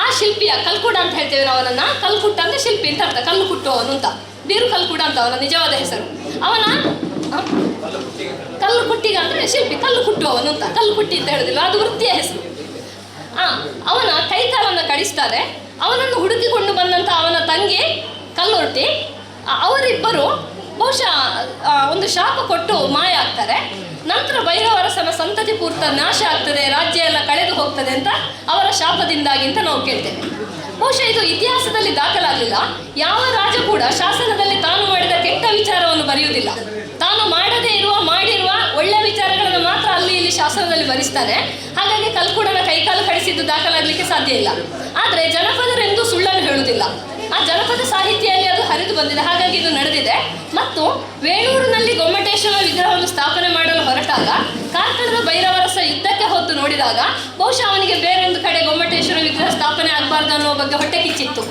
S1: ಆ ಶಿಲ್ಪಿಯ, ಕಲ್ಕುಡ ಅಂತ ಹೇಳ್ತೇವೆ ನಾವು ಅವನನ್ನ, ಕಲ್ಕುಟ್ಟ ಅಂದ್ರೆ ಶಿಲ್ಪಿ ಅಂತ ಅರ್ಥ, ಕಲ್ಲು ಕುಟ್ಟುವವನು ಅಂತ. ಬೀರು ಕಲ್ಕುಡ ಅಂತ ಅವನ ನಿಜವಾದ ಹೆಸರು. ಅವನ ಕಲ್ಲು ಕುಟ್ಟಿಗ ಅಂದ್ರೆ ಶಿಲ್ಪಿ, ಕಲ್ಲು ಕುಟ್ಟುವವನು ಅಂತ, ಕಲ್ಲು ಕುಟ್ಟಿ ಅಂತ ಹೇಳುದಿಲ್ಲ, ಅದು ವೃತ್ತಿಯ ಹೆಸರು. ಅವನ ಕೈಕಾಲನ್ನು ಕಡಿಸ್ತಾರೆ. ಅವನನ್ನು ಹುಡುಕಿಕೊಂಡು ಬಂದಂತ ಅವನ ತಂಗಿ ಕಲ್ಲೊಟ್ಟಿ, ಅವರಿಬ್ಬರು ಬಹುಶಃ ಒಂದು ಶಾಪ ಕೊಟ್ಟು ಮಾಯ ಆಗ್ತಾರೆ. ನಂತರ ಭೈರವರಸನ ಸಂತತಿ ಪೂರ್ತ ನಾಶ ಆಗ್ತದೆ, ರಾಜ್ಯ ಎಲ್ಲ ಕಳೆದು ಹೋಗ್ತದೆ ಅಂತ ಅವರ ಶಾಪದಿಂದಾಗಿ ಅಂತ ನಾವು ಕೇಳ್ತೇವೆ. ಬಹುಶಃ ಇದು ಇತಿಹಾಸದಲ್ಲಿ ದಾಖಲಾಗಲಿಲ್ಲ. ಯಾವ ರಾಜ ಕೂಡ ಶಾಸನದಲ್ಲಿ ತಾನು ಮಾಡಿದ ಕೆಟ್ಟ ವಿಚಾರವನ್ನು ಬರೆಯುವುದಿಲ್ಲ. ತಾನು ಮಾಡದೇ ಮಾಡಿರುವ ಒಳ್ಳೆ ವಿಚಾರಗಳನ್ನು ಮಾತ್ರ ಅಲ್ಲಿ ಇಲ್ಲಿ ಶಾಸನದಲ್ಲಿ ಬರೆಸ್ತಾನೆ. ಹಾಗಾಗಿ ಕಲ್ಕುಡನ ಕೈಕಾಲು ಕಡಿಸಿದ್ದು ದಾಖಲಾಗಲಿಕ್ಕೆ ಸಾಧ್ಯ ಇಲ್ಲ. ಆದರೆ ಜನಪದರೆಂದು ಸುಳ್ಳನ್ನು ಹೇಳುವುದಿಲ್ಲ. ಆ ಜನಪದ ಸಾಹಿತ್ಯದಲ್ಲಿ ಅದು ಹರಿದು ಬಂದಿದೆ, ಹಾಗಾಗಿ ಇದು ನಡೆದಿದೆ. ಮತ್ತು ವೇಣೂರಿನಲ್ಲಿ ಗೊಮ್ಮಟೇಶ್ವರ ವಿಗ್ರಹವನ್ನು ಸ್ಥಾಪನೆ ಮಾಡಲು ಹೊರಟಾಗ ಕಾರ್ಕಳದ ಭೈರವರಸ ಯುದ್ಧಕ್ಕೆ ಹೊತ್ತು ನೋಡಿದಾಗ ಬಹುಶಃ ಅವನಿಗೆ ಬೇರೊಂದು ಕಡೆ ಗೊಮ್ಮಟೇಶ್ವರ ವಿಗ್ರಹ ಸ್ಥಾಪನೆ ಆಗಬಾರ್ದು ಅನ್ನೋ ಬಗ್ಗೆ ಹೊಟ್ಟೆ ಕಿಚ್ಚಿತ್ತು.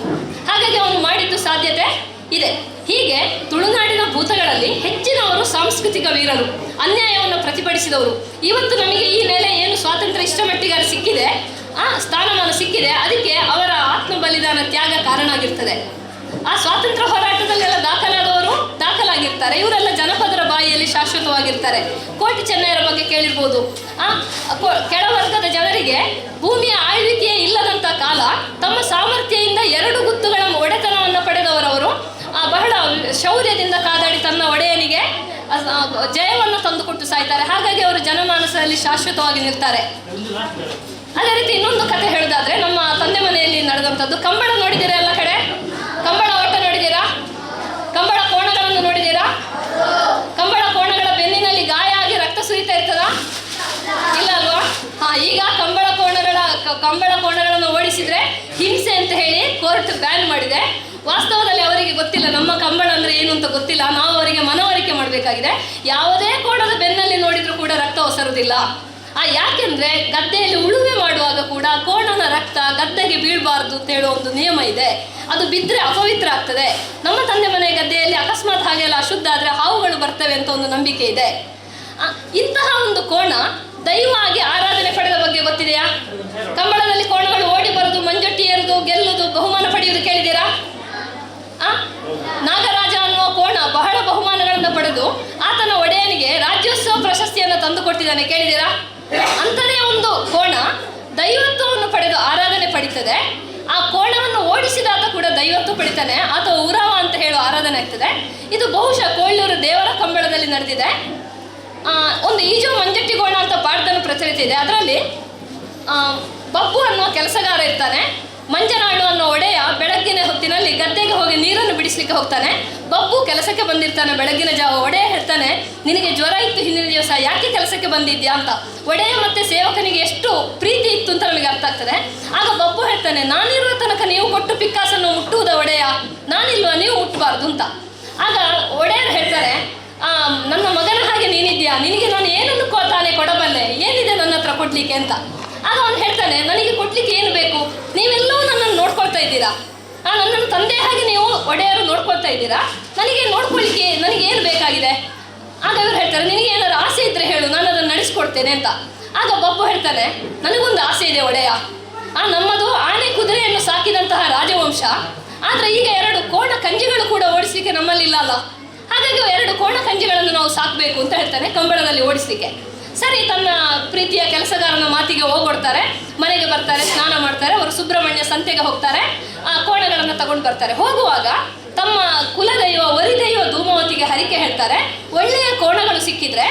S1: ಹಾಗಾಗಿ ಅವನು ಮಾಡಿದ್ದು ಸಾಧ್ಯತೆ ಇದೆ. ಹೀಗೆ ತುಳುನಾಡಿನ ಭೂತಗಳಲ್ಲಿ ಹೆಚ್ಚಿನವರು ಸಾಂಸ್ಕೃತಿಕ ವೀರರು, ಅನ್ಯಾಯವನ್ನು ಪ್ರತಿಭಟಿಸಿದವರು. ಇವತ್ತು ನಮಗೆ ಈ ನೆಲೆ ಏನು ಸ್ವಾತಂತ್ರ್ಯ ಇಷ್ಟ ಮಟ್ಟಿಗೆ ಸಿಕ್ಕಿದೆ, ಸ್ಥಾನಮಾನ ಸಿಕ್ಕಿದೆ, ಅದಕ್ಕೆ ಅವರ ಆತ್ಮ ಬಲಿದಾನ ತ್ಯಾಗ ಕಾರಣ ಆಗಿರ್ತದೆ. ಆ ಸ್ವಾತಂತ್ರ್ಯ ಹೋರಾಟದಲ್ಲೆಲ್ಲ ದಾಖಲಾಗಿರ್ತಾರೆ. ಇವರೆಲ್ಲ ಜನಪದರ ಬಾಯಿಯಲ್ಲಿ ಶಾಶ್ವತವಾಗಿರ್ತಾರೆ. ಕೋಟಿ ಚೆನ್ನಯ್ಯರ ಬಗ್ಗೆ ಕೇಳಿರ್ಬೋದು. ಕೆಳವರ್ಗದ ಜನರಿಗೆ ಭೂಮಿಯ ಆಳ್ವಿಕೆಯೇ ಇಲ್ಲದಂತ ಕಾಲ ತಮ್ಮ ಸಾಮರ್ಥ್ಯದಿಂದ 2 ಗುತ್ತುಗಳ ಒಡೆತನವನ್ನು ಪಡೆದವರವರು ಬಹಳ ಶೌರ್ಯದಿಂದ ಕಾದಾಡಿ ತನ್ನ ಒಡೆಯನಿಗೆ ಜಯವನ್ನು ತಂದುಕೊಟ್ಟು ಸಾಯ್ತಾರೆ. ಹಾಗಾಗಿ ಅವರು ಜನಮಾನಸದಲ್ಲಿ ಶಾಶ್ವತವಾಗಿ ನಿಲ್ತಾರೆ. ಅದೇ ರೀತಿ ಇನ್ನೊಂದು ಕಥೆ ಹೇಳೋದಾದ್ರೆ, ನಮ್ಮ ತಂದೆ ಮನೆಯಲ್ಲಿ ನಡೆದಂಥದ್ದು. ಕಂಬಳ ನೋಡಿದ್ದೀರಾ? ಎಲ್ಲ ಕಡೆ ಕಂಬಳ ಓಟ ನೋಡಿದ್ದೀರಾ? ಕಂಬಳ ಕೋಣಗಳನ್ನು ನೋಡಿದ್ದೀರಾ? ಕಂಬಳ ಕೋಣಗಳ ಬೆನ್ನಿನಲ್ಲಿ ಗಾಯ ಆಗಿ ರಕ್ತ ಸುರಿತಾ ಇರ್ತದ? ಇಲ್ಲ ಅಲ್ವಾ? ಈಗ ಕಂಬಳ ಕೋಣಗಳನ್ನು ಓಡಿಸಿದ್ರೆ ಹಿಂಸೆ ಅಂತ ಹೇಳಿ ಕೋರ್ಟ್ ಬ್ಯಾನ್ ಮಾಡಿದೆ. ವಾಸ್ತವದಲ್ಲಿ ಅವರಿಗೆ ಗೊತ್ತಿಲ್ಲ ನಮ್ಮ ಕಂಬಳ ಅಂದ್ರೆ ಏನು ಅಂತ ಗೊತ್ತಿಲ್ಲ. ನಾವು ಅವರಿಗೆ ಮನವರಿಕೆ ಮಾಡಬೇಕಾಗಿದೆ. ಯಾವುದೇ ಕೋಣದ ಬೆನ್ನಲ್ಲಿ ನೋಡಿದ್ರೂ ಕೂಡ ರಕ್ತ ಒಸರುವುದಿಲ್ಲ. ಯಾಕೆಂದ್ರೆ ಗದ್ದೆಯಲ್ಲಿ ಉಳುಮೆ ಮಾಡುವಾಗ ಕೂಡ ಕೋಣನ ರಕ್ತ ಗದ್ದೆಗೆ ಬೀಳಬಾರ್ದು ಅಂತ ಹೇಳೋ ಒಂದು ನಿಯಮ ಇದೆ. ಅದು ಬಿದ್ದರೆ ಅಪವಿತ್ರ ಆಗ್ತದೆ. ನಮ್ಮ ತಂದೆ ಮನೆ ಗದ್ದೆಯಲ್ಲಿ ಅಕಸ್ಮಾತ್ ಹಾಗೆಲ್ಲ ಅಶುದ್ಧ ಆದರೆ ಹಾವುಗಳು ಬರ್ತವೆ ಅಂತ ಒಂದು ನಂಬಿಕೆ ಇದೆ. ಇಂತಹ ಒಂದು ಕೋಣ ದೈವ ಆಗಿ ಆರಾಧನೆ ಪಡೆದ ಬಗ್ಗೆ ಗೊತ್ತಿದೆಯಾ? ಕಂಬಳದಲ್ಲಿ ಕೋಣಗಳು ಓಡಿ ಬರುದು, ಮಂಜೊಟ್ಟಿ ಏರುದು, ಗೆಲ್ಲುದು, ಬಹುಮಾನ ಪಡೆಯುವುದು ಕೇಳಿದ್ದೀರಾ? ನಾಗರಾಜ ಅನ್ನುವ ಕೋಣ ಬಹಳ ಬಹುಮಾನಗಳನ್ನು ಪಡೆದು ಆತನ ಒಡೆಯನಿಗೆ ರಾಜ್ಯೋತ್ಸವ ಪ್ರಶಸ್ತಿಯನ್ನು ತಂದು ಕೊಟ್ಟಿದ್ದಾನೆ, ಕೇಳಿದ್ದೀರಾ? ಅಂಥದೇ ಒಂದು ಕೋಣ ದೈವತ್ವವನ್ನು ಪಡೆದು ಆರಾಧನೆ ಪಡಿತದೆ. ಆ ಕೋಣವನ್ನು ಓಡಿಸಿದಾತ ಕೂಡ ದೈವತ್ವ ಪಡಿತಾನೆ. ಆತ ಉರವ ಅಂತ ಹೇಳೋ ಆರಾಧನೆ ಆಗ್ತದೆ. ಇದು ಬಹುಶಃ ಕೋಳ್ಳೂರು ದೇವರ ಕಂಬಳದಲ್ಲಿ ನಡೆದಿದೆ. ಒಂದು ಈಜೋ ಮಂಜಟ್ಟಿ ಕೋಣ ಅಂತ ಪಾಠದಲ್ಲಿ ಪ್ರಚಲಿತ ಇದೆ. ಅದರಲ್ಲಿ ಬಬ್ಬು ಅನ್ನುವ ಕೆಲಸಗಾರ ಇರ್ತಾನೆ. ಮಂಜನಾಳು ಅನ್ನೋ ಒಡೆಯ ಬೆಳಗ್ಗಿನ ಹೊತ್ತಿನಲ್ಲಿ ಗದ್ದೆಗೆ ಹೋಗಿ ನೀರನ್ನು ಬಿಡಿಸ್ಲಿಕ್ಕೆ ಹೋಗ್ತಾನೆ. ಬಬ್ಬು ಕೆಲಸಕ್ಕೆ ಬಂದಿರ್ತಾನೆ ಬೆಳಗ್ಗಿನ ಜಾವ. ಒಡೆಯ ಹೇಳ್ತಾನೆ, ನಿನಗೆ ಜ್ವರ ಇತ್ತು ಹಿಂದಿನ ದಿವಸ, ಯಾಕೆ ಕೆಲಸಕ್ಕೆ ಬಂದಿದ್ಯಾ ಅಂತ. ಒಡೆಯ ಮತ್ತೆ ಸೇವಕನಿಗೆ ಎಷ್ಟು ಪ್ರೀತಿ ಇತ್ತು ಅಂತ ನಮಗೆ ಅರ್ಥ ಆಗ್ತದೆ. ಆಗ ಬಬ್ಬು ಹೇಳ್ತಾನೆ, ನಾನಿರುವ ತನಕ ನೀವು ಕೊಟ್ಟು ಪಿಕ್ಕಾಸನ್ನು ಮುಟ್ಟುವುದ ಒಡೆಯ, ನಾನಿಲ್ವಾ ನೀವು ಮುಟ್ಟಬಾರ್ದು ಅಂತ. ಆಗ ಒಡೆಯರು ಹೇಳ್ತಾರೆ, ನನ್ನ ಮಗನ ಹಾಗೆ ನೀನಿದ್ಯಾ, ನಿನಗೆ ನಾನು ಏನನ್ನು ತಾನೇ ಕೊಡಬಲ್ಲೆ, ಏನಿದೆ ನನ್ನ ಹತ್ರ ಕೊಡ್ಲಿಕ್ಕೆ ಅಂತ. ಆಗ ಅವನು ಹೇಳ್ತಾನೆ, ನನಗೆ ಕೊಡ್ಲಿಕ್ಕೆ ಏನು ಬೇಕು, ನೀವೆಲ್ಲವೂ ನನ್ನನ್ನು ನೋಡ್ಕೊಳ್ತಾ ಇದ್ದೀರಾ, ನನ್ನನ್ನು ತಂದೆ ಹಾಗೆ ನೀವು ಒಡೆಯರು ನೋಡ್ಕೊಳ್ತಾ ಇದ್ದೀರಾ, ನನಗೆ ನೋಡ್ಕೊಳ್ಳಿಕ್ಕೆ ನನಗೆ ಏನು ಬೇಕಾಗಿದೆ. ಆಗ ಇವರು ಹೇಳ್ತಾರೆ, ನಿನಗೆ ಏನಾದ್ರು ಆಸೆ ಇದ್ರೆ ಹೇಳು, ನಾನು ಅದನ್ನು ನಡೆಸ್ಕೊಡ್ತೇನೆ ಅಂತ. ಆಗ ಬಬ್ಬು ಹೇಳ್ತಾನೆ, ನನಗೊಂದು ಆಸೆ ಇದೆ ಒಡೆಯ, ನಮ್ಮದು ಆನೆ ಕುದುರೆಯನ್ನು ಸಾಕಿದಂತಹ ರಾಜವಂಶ, ಆದರೆ ಈಗ 2 ಕೋಣ ಕಂಜಿಗಳು ಕೂಡ ಓಡಿಸ್ಲಿಕ್ಕೆ ನಮ್ಮಲ್ಲಿಲ್ಲ ಅಲ್ಲ, ಹಾಗಾಗಿ 2 ಕೋಣ ಕಂಜಿಗಳನ್ನು ನಾವು ಸಾಕಬೇಕು ಅಂತ ಹೇಳ್ತಾನೆ ಕಂಬಳದಲ್ಲಿ ಓಡಿಸ್ಲಿಕ್ಕೆ. ಸರಿ, ತನ್ನ ಪ್ರೀತಿಯ ಕೆಲಸಗಾರನ ಮಾತಿಗೆ ಹೋಗ್ಕೊಡ್ತಾರೆ. ಮನೆಗೆ ಬರ್ತಾರೆ, ಸ್ನಾನ ಮಾಡ್ತಾರೆ. ಅವರು ಸುಬ್ರಹ್ಮಣ್ಯ ಸಂತೆಗೆ ಹೋಗ್ತಾರೆ, ಕೋಣಗಳನ್ನು ತಗೊಂಡು ಬರ್ತಾರೆ. ಹೋಗುವಾಗ ತಮ್ಮ ಕುಲದೈವ ವರಿದೈವ ಧೂಮಾವತಿಗೆ ಹರಿಕೆ ಹೇಳ್ತಾರೆ, ಒಳ್ಳೆಯ ಕೋಣಗಳು ಸಿಕ್ಕಿದ್ರೆ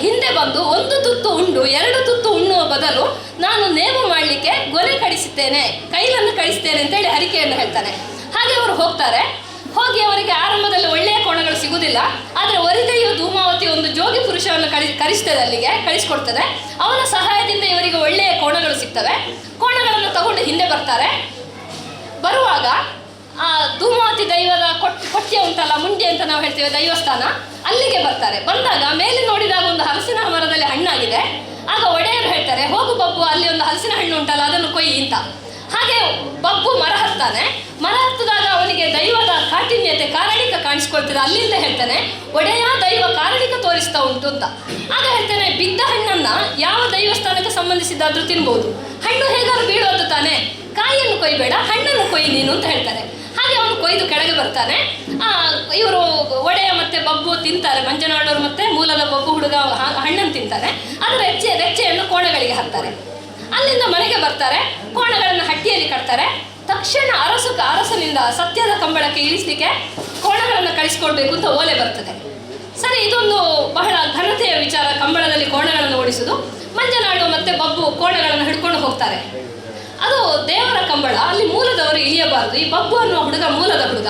S1: ಹಿಂದೆ ಬಂದು 1 ತುತ್ತು ಉಂಡು 2 ತುತ್ತು ಉಣ್ಣುವ ಬದಲು ನಾನು ನೇಮು ಮಾಡಲಿಕ್ಕೆ ಗೊನೆ ಕಡಿಸುತ್ತೇನೆ, ಕೈಲನ್ನು ಕಳಿಸ್ತೇನೆ ಅಂತೇಳಿ ಹರಿಕೆಯನ್ನು ಹೇಳ್ತಾನೆ. ಹಾಗೆ ಅವರು ಹೋಗ್ತಾರೆ. ಹೋಗಿ ಅವರಿಗೆ ಆರಂಭದಲ್ಲಿ ಒಳ್ಳೆಯ ಕೋಣಗಳು ಸಿಗುವುದಿಲ್ಲ, ಆದರೆ ವರಿದೈವ ಧೂಮಾವತಿ ಒಂದು ಜೋಗಿ ಪುರುಷವನ್ನು ಕರೆಸ್ತದೆ, ಅಲ್ಲಿಗೆ ಕಳಿಸ್ಕೊಡ್ತದೆ. ಅವನ ಸಹಾಯದಿಂದ ಇವರಿಗೆ ಒಳ್ಳೆಯ ಕೋಣಗಳು ಸಿಗ್ತವೆ. ಕೋಣಗಳನ್ನು ತಗೊಂಡು ಹಿಂದೆ ಬರ್ತಾರೆ. ಬರುವಾಗ ಆ ಧೂಮಾವತಿ ದೈವದ ಕೊಟ್ಯ ಉಂಟಲ್ಲ, ಮುಂಡೆ ಅಂತ ನಾವು ಹೇಳ್ತೇವೆ, ದೈವಸ್ಥಾನ, ಅಲ್ಲಿಗೆ ಬರ್ತಾರೆ. ಬಂದಾಗ ಮೇಲೆ ನೋಡಿದಾಗ ಒಂದು ಹಲಸಿನ ಮರದಲ್ಲಿ ಹಣ್ಣಾಗಿದೆ. ಆಗ ಒಡೆಯರು ಹೇಳ್ತಾರೆ, ಹೋಗು ಬಬ್ಬು, ಅಲ್ಲಿ ಒಂದು ಹಲಸಿನ ಹಣ್ಣು ಉಂಟಲ್ಲ, ಅದನ್ನು ಕೊಯ್ಯಿ ಅಂತ. ಹಾಗೆ ಬಬ್ಬು ಮರ ಹತ್ತಾನೆ. ಮರ ಹತ್ತಿದಾಗ ಅವನಿಗೆ ದೈವದ ಕಾಠಿಣ್ಯತೆ ಕಾರಣಿಕ ಕಾಣಿಸ್ಕೊಳ್ತದೆ. ಅಲ್ಲಿಂದ ಹೇಳ್ತಾನೆ, ಒಡೆಯ ದೈವ ಕಾರಣಿಕ ತೋರಿಸ್ತಾ ಉಂಟು ಅಂತ. ಆಗ ಹೇಳ್ತಾನೆ, ಬಿದ್ದ ಹಣ್ಣನ್ನ ಯಾವ ದೈವಸ್ಥಾನಕ್ಕೆ ಸಂಬಂಧಿಸಿದ್ದಾದ್ರೂ ತಿನ್ಬಹುದು, ಹಣ್ಣು ಹೇಗಾದ್ರೂ ಬೀಳೋದು ತಾನೆ, ಕಾಯಿಯನ್ನು ಕೊಯ್ಬೇಡ, ಹಣ್ಣನ್ನು ಕೊಯ್ಯಿ ನೀನು ಅಂತ ಹೇಳ್ತಾರೆ. ಹಾಗೆ ಅವನು ಕೊಯ್ದು ಕೆಳಗೆ ಬರ್ತಾನೆ. ಇವರು ಒಡೆಯ ಮತ್ತೆ ಬಬ್ಬು ತಿಂತಾರೆ, ಮಂಜನಾಳವರು ಮತ್ತೆ ಮೂಲದ ಬಬ್ಬು ಹುಡುಗ ಹಣ್ಣನ್ನು ತಿಂತಾರೆ. ಅದರ ರೆಚ್ಚೆಯನ್ನು ಕೋಣಗಳಿಗೆ ಹಾಕ್ತಾರೆ. ಅಲ್ಲಿಂದ ಮನೆಗೆ ಬರ್ತಾರೆ, ಕೋಣಗಳನ್ನು ಹಟ್ಟಿಯಲ್ಲಿ ಕಟ್ತಾರೆ. ತಕ್ಷಣ ಅರಸನಿಂದ ಸತ್ಯದ ಕಂಬಳಕ್ಕೆ ಇಳಿಸ್ಲಿಕ್ಕೆ ಕೋಣಗಳನ್ನು ಕಳಿಸ್ಕೊಡ್ಬೇಕು ಅಂತ ಓಲೆ ಬರ್ತದೆ. ಸರಿ, ಇದೊಂದು ಬಹಳ ಘನತೆಯ ವಿಚಾರ, ಕಂಬಳದಲ್ಲಿ ಕೋಣಗಳನ್ನು ಓಡಿಸುವುದು. ಮಂಜನಾಳು ಮತ್ತೆ ಬಬ್ಬು ಕೋಣಗಳನ್ನು ಹಿಡ್ಕೊಂಡು ಹೋಗ್ತಾರೆ. ಅದು ದೇವರ ಕಂಬಳ, ಅಲ್ಲಿ ಮೂಲದವರು ಇಳಿಯಬಾರದು. ಈ ಬಬ್ಬು ಅನ್ನುವ ಹುಡುಗ ಮೂಲದ ಹುಡುಗ,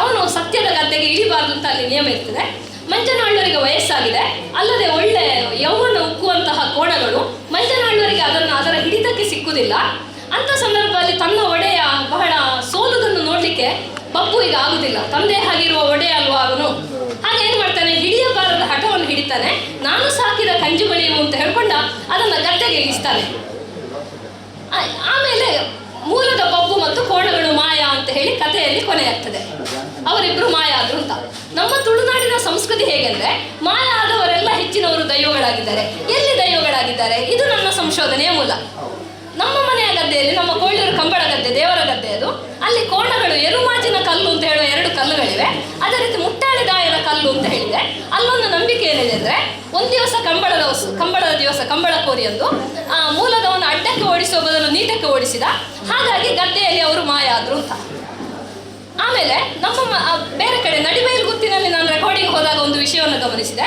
S1: ಅವನು ಸತ್ಯದ ಗದ್ದೆಗೆ ಇಳಿಬಾರ್ದು ಅಂತ ಅಲ್ಲಿ ನಿಯಮ ಇರ್ತದೆ. ಮಂಜನಾಳ್ವರಿಗೆ ವಯಸ್ಸಾಗಿದೆ, ಅಲ್ಲದೆ ಒಳ್ಳೆ ಯೌವನ ಉಕ್ಕುವಂತಹ ಕೋಣಗಳು. ಮಂಜನಾಳ್ವರಿಗೆ ಅದರ ಹಿಡಿತಕ್ಕೆ ಸಿಕ್ಕುವುದಿಲ್ಲ. ಅಂಥ ಸಂದರ್ಭದಲ್ಲಿ ತನ್ನ ಒಡೆಯ ಬಹಳ ಸೋಲುವುದನ್ನು ನೋಡಲಿಕ್ಕೆ ಬಬ್ಬು ಈಗ ಆಗುದಿಲ್ಲ, ತಂದೆ ಆಗಿರುವ ಒಡೆಯ ಅಲ್ವಾ ಅವನು. ಹಾಗೆ ಏನು ಮಾಡ್ತಾನೆ, ಹಿಡಿಯಬಾರದ ಹಠವನ್ನು ಹಿಡಿತಾನೆ. ನಾನು ಸಾಕಿದ ಕಂಜು ಬಳಿಯು ಅಂತ ಹೇಳ್ಕೊಂಡ ಅದನ್ನು ಗದ್ದೆಗೆ ಇಳಿಸ್ತಾನೆ. ಆಮೇಲೆ ಮೂಲದ ಬಬ್ಬು ಮತ್ತು ಕೋಣಗಳು ಮಾಯ ಅಂತ ಹೇಳಿ ಕಥೆಯಲ್ಲಿ ಕೊನೆಯಾಗ್ತದೆ. ಅವರಿಬ್ರು ಮಾಯ ಆದ್ರು ಅಂತ. ನಮ್ಮ ತುಳುನಾಡಿನ ಸಂಸ್ಕೃತಿ ಹೇಗೆಂದ್ರೆ, ಮಾಯ ಆದವರೆಲ್ಲ ಹೆಚ್ಚಿನವರು ದೈವಗಳಾಗಿದ್ದಾರೆ. ಎಲ್ಲಿ ದೈವಗಳಾಗಿದ್ದಾರೆ? ಇದು ನನ್ನ ಸಂಶೋಧನೆಯ ಮೂಲ. ನಮ್ಮ ಮನೆಯ ಗದ್ದೆಯಲ್ಲಿ, ನಮ್ಮ ಕೋಳೂರು ಕಂಬಳ ಗದ್ದೆ, ದೇವರ ಗದ್ದೆ ಅದು, ಅಲ್ಲಿ ಕೋಣಗಳು ಎರುಮಾಜಿನ ಕಲ್ಲು ಅಂತ ಹೇಳುವ 2 ಕಲ್ಲುಗಳಿವೆ. ಅದೇ ರೀತಿ ಮುಟ್ಟಾಳಿದಾಯನ ಕಲ್ಲು ಅಂತ ಹೇಳಿದೆ. ಅಲ್ಲೊಂದು ನಂಬಿಕೆ ಏನಿದೆ ಅಂದ್ರೆ, ಒಂದು ದಿವಸ ಕಂಬಳದ ದಿವಸ ಕಂಬಳ ಕೋರಿಯೊಂದು ಮೂಲದವನು ಅಡ್ಡಕ್ಕೆ ಓಡಿಸುವ ಬದಲು ನೀಟಕ್ಕೆ ಓಡಿಸಿದ. ಹಾಗಾಗಿ ಗದ್ದೆಯಲ್ಲಿ ಅವರು ಮಾಯ ಆದ್ರು ಅಂತ. ಆಮೇಲೆ ನಮ್ಮ ಬೇರೆ ಕಡೆ ನಡಿಬೈಲು ಗುತ್ತಿನಲ್ಲಿ ನಾನು ರೆಕಾರ್ಡಿಂಗ್ ಹೋದಾಗ ಒಂದು ವಿಷಯವನ್ನು ಗಮನಿಸಿದೆ.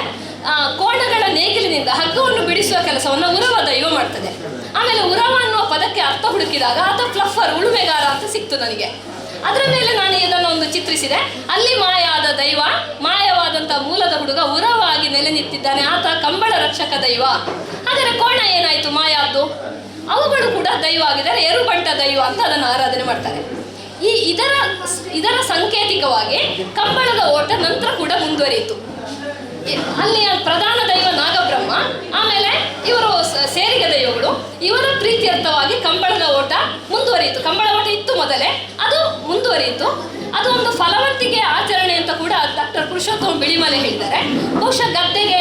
S1: ಕೋಣಗಳ ನೇಗಿಲಿನಿಂದ ಹಗ್ಗವನ್ನು ಬಿಡಿಸುವ ಕೆಲಸವನ್ನು ಉರವ ದೈವ ಮಾಡ್ತದೆ. ಆಮೇಲೆ ಉರವ ಅನ್ನುವ ಪದಕ್ಕೆ ಅರ್ಥ ಹುಡುಕಿದಾಗ ಆತ ಫ್ಲಫರ್, ಉಳುಮೆಗಾರ ಅಂತ ಸಿಕ್ತು ನನಗೆ. ಅದರ ಮೇಲೆ ನಾನು ಇದನ್ನು ಒಂದು ಚಿತ್ರಿಸಿದೆ. ಅಲ್ಲಿ ಮಾಯ ಆದ ದೈವ, ಮಾಯವಾದಂಥ ಮೂಲದ ಹುಡುಗ ಉರವಾಗಿ ನೆಲೆ ನಿಂತಿದ್ದಾನೆ, ಆತ ಕಂಬಳ ರಕ್ಷಕ ದೈವ. ಹಾಗಾದರೆ ಕೋಣ ಏನಾಯಿತು ಮಾಯಾದ್ದು? ಅವುಗಳು ಕೂಡ ದೈವ ಆಗಿದ್ದಾರೆ, ಎರುಬಂಟ ದೈವ ಅಂತ ಅದನ್ನು ಆರಾಧನೆ ಮಾಡ್ತಾರೆ. ಇದರ ಸಾಂಕೇತಿಕವಾಗಿ ಕಂಬಳದ ಓಟ ನಂತರ ಕೂಡ ಮುಂದುವರಿಯಿತು. ಅಲ್ಲಿಯ ಪ್ರಧಾನ ದೈವ ನಾಗಬ್ರಹ್ಮ, ಆಮೇಲೆ ಇವರು ಸೇರಿಗೆ ದೈವಗಳು, ಇವರ ಪ್ರೀತ್ಯರ್ಥವಾಗಿ ಕಂಬಳದ ಓಟ ಮುಂದುವರಿಯಿತು. ಕಂಬಳ ಓಟ ಇತ್ತು ಮೊದಲೇ, ಅದು ಮುಂದುವರಿಯಿತು. ಅದು ಒಂದು ಫಲವಂತಿಕೆ ಆಚರಣೆ ಅಂತ ಕೂಡ ಡಾಕ್ಟರ್ ಪುರುಷೋತ್ತಮ ಬಿಳಿಮಲೆ ಹೇಳಿದ್ದಾರೆ. ಬಹುಶಃ ಗದ್ದೆಗೆ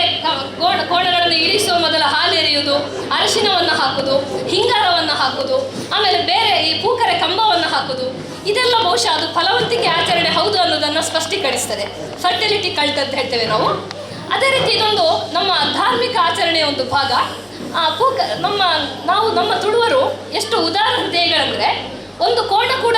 S1: ಕೋಣಗಳನ್ನು ಇಳಿಸುವ ಮೊದಲ ಹಾಲೆರೆಯುವುದು, ಅರಿಶಿನವನ್ನು ಹಾಕುವುದು, ಹಿಂಗಾರವನ್ನು ಹಾಕುವುದು, ಆಮೇಲೆ ಬೇರೆ ಈ ಪೂಕರೆ ಕಂಬವನ್ನು ಹಾಕುವುದು, ಇದೆಲ್ಲ ಬಹುಶಃ ಅದು ಫಲವಂತಿಕೆ ಆಚರಣೆ ಹೌದು ಅನ್ನೋದನ್ನು ಸ್ಪಷ್ಟೀಕರಿಸ್ತದೆ. ಫರ್ಟಿಲಿಟಿ ಕಲ್ಟ್ ಅಂತ ಹೇಳ್ತೇವೆ ನಾವು. ಅದೇ ರೀತಿ ಇದೊಂದು ನಮ್ಮ ಧಾರ್ಮಿಕ ಆಚರಣೆಯ ಒಂದು ಭಾಗ. ನಮ್ಮ ತುಳುವರು ಎಷ್ಟು ಉದಾರ ಹೃದಯಗಳಂದರೆ, ಒಂದು ಕೋಣ ಕೂಡ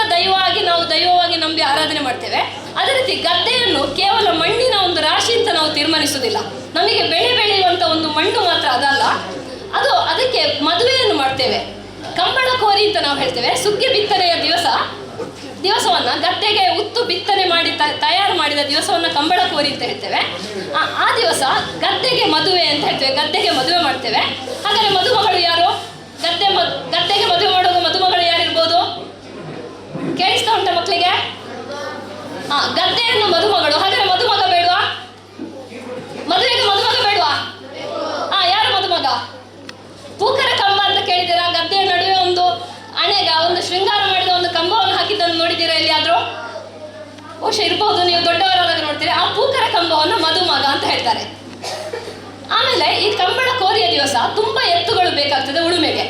S1: ನಾವು ದೈವವಾಗಿ ನಂಬಿ ಆರಾಧನೆ ಮಾಡ್ತೇವೆ. ಅದೇ ರೀತಿ ಗದ್ದೆಯನ್ನು ಕೇವಲ ಮಣ್ಣಿನ ಒಂದು ರಾಶಿ ಅಂತ ನಾವು ತೀರ್ಮಾನಿಸುವುದಿಲ್ಲ. ನಮಗೆ ಬೆಳೆಯುವಂಥ ಒಂದು ಮಣ್ಣು ಮಾತ್ರ ಅದಲ್ಲ, ಅದಕ್ಕೆ ಮದುವೆಯನ್ನು ಮಾಡ್ತೇವೆ. ಕಂಬಳ ಕೋರಿ ಅಂತ ನಾವು ಹೇಳ್ತೇವೆ. ಸುಗ್ಗಿ ಬಿತ್ತನೆಯ ದಿವಸವನ್ನ ಗದ್ದೆಗೆ ಉತ್ತು ಬಿತ್ತನೆ ಮಾಡಿ ತಯಾರು ಮಾಡಿದ ದಿವಸವನ್ನ ಕಂಬಳ ಕೋರಿ ಅಂತ ಹೇಳ್ತೇವೆ. ಆ ದಿವಸ ಗದ್ದೆಗೆ ಮದುವೆ ಅಂತ ಹೇಳ್ತೇವೆ. ಗದ್ದೆಗೆ ಮದುವೆ ಮಾಡ್ತೇವೆ. ಹಾಗಾದ್ರೆ ಮದುಮಗಳು ಯಾರು? ಗದ್ದೆಗೆ ಮದುವೆ ಮಾಡುವ ಮದುಮಗಳು ಯಾರಿರ್ಬೋದು? ಕೇಳಿಸ್ತಾ ಉಂಟ ಮಕ್ಕಳಿಗೆ? ಗದ್ದೆಯನ್ನು ಮದುಮಗಳು. ಹಾಗಾದ್ರೆ ಮದುಮಗ ಬೇಡವಾ? ಮದುವೆಗೆ ಮದುಮಗ ಬೇಡವಾ? ಯಾರು ಮದುಮಗ? ಪೂಕರ ಕಂಬ ಅಂತ ಕೇಳಿದ್ದೀರಾ? ಗದ್ದೆಯ ನಡುವೆ ಒಂದು ಒಂದು ಶೃಂಗಾರ ಮಾಡಿದ ಒಂದು ಕಂಬವನ್ನು ಹಾಕಿದ್ದನ್ನು ನೋಡಿದ್ದೀರಾ ಎಲ್ಲಿಯಾದ್ರೂ? ಬಹುಶಃ ಇರಬಹುದು, ನೀವು ದೊಡ್ಡವರಾದಾಗ ನೋಡ್ತೀರಾ. ಆ ಪೂಕರ ಕಂಬವನ್ನು ಮದುಮಗ ಅಂತ ಹೇಳ್ತಾರೆ. ಆಮೇಲೆ ಈ ಕಂಬಳ ಕೋರಿಯ ದಿವಸ ತುಂಬಾ ಎತ್ತುಗಳು ಬೇಕಾಗ್ತದೆ ಉಳುಮೆಗೆ.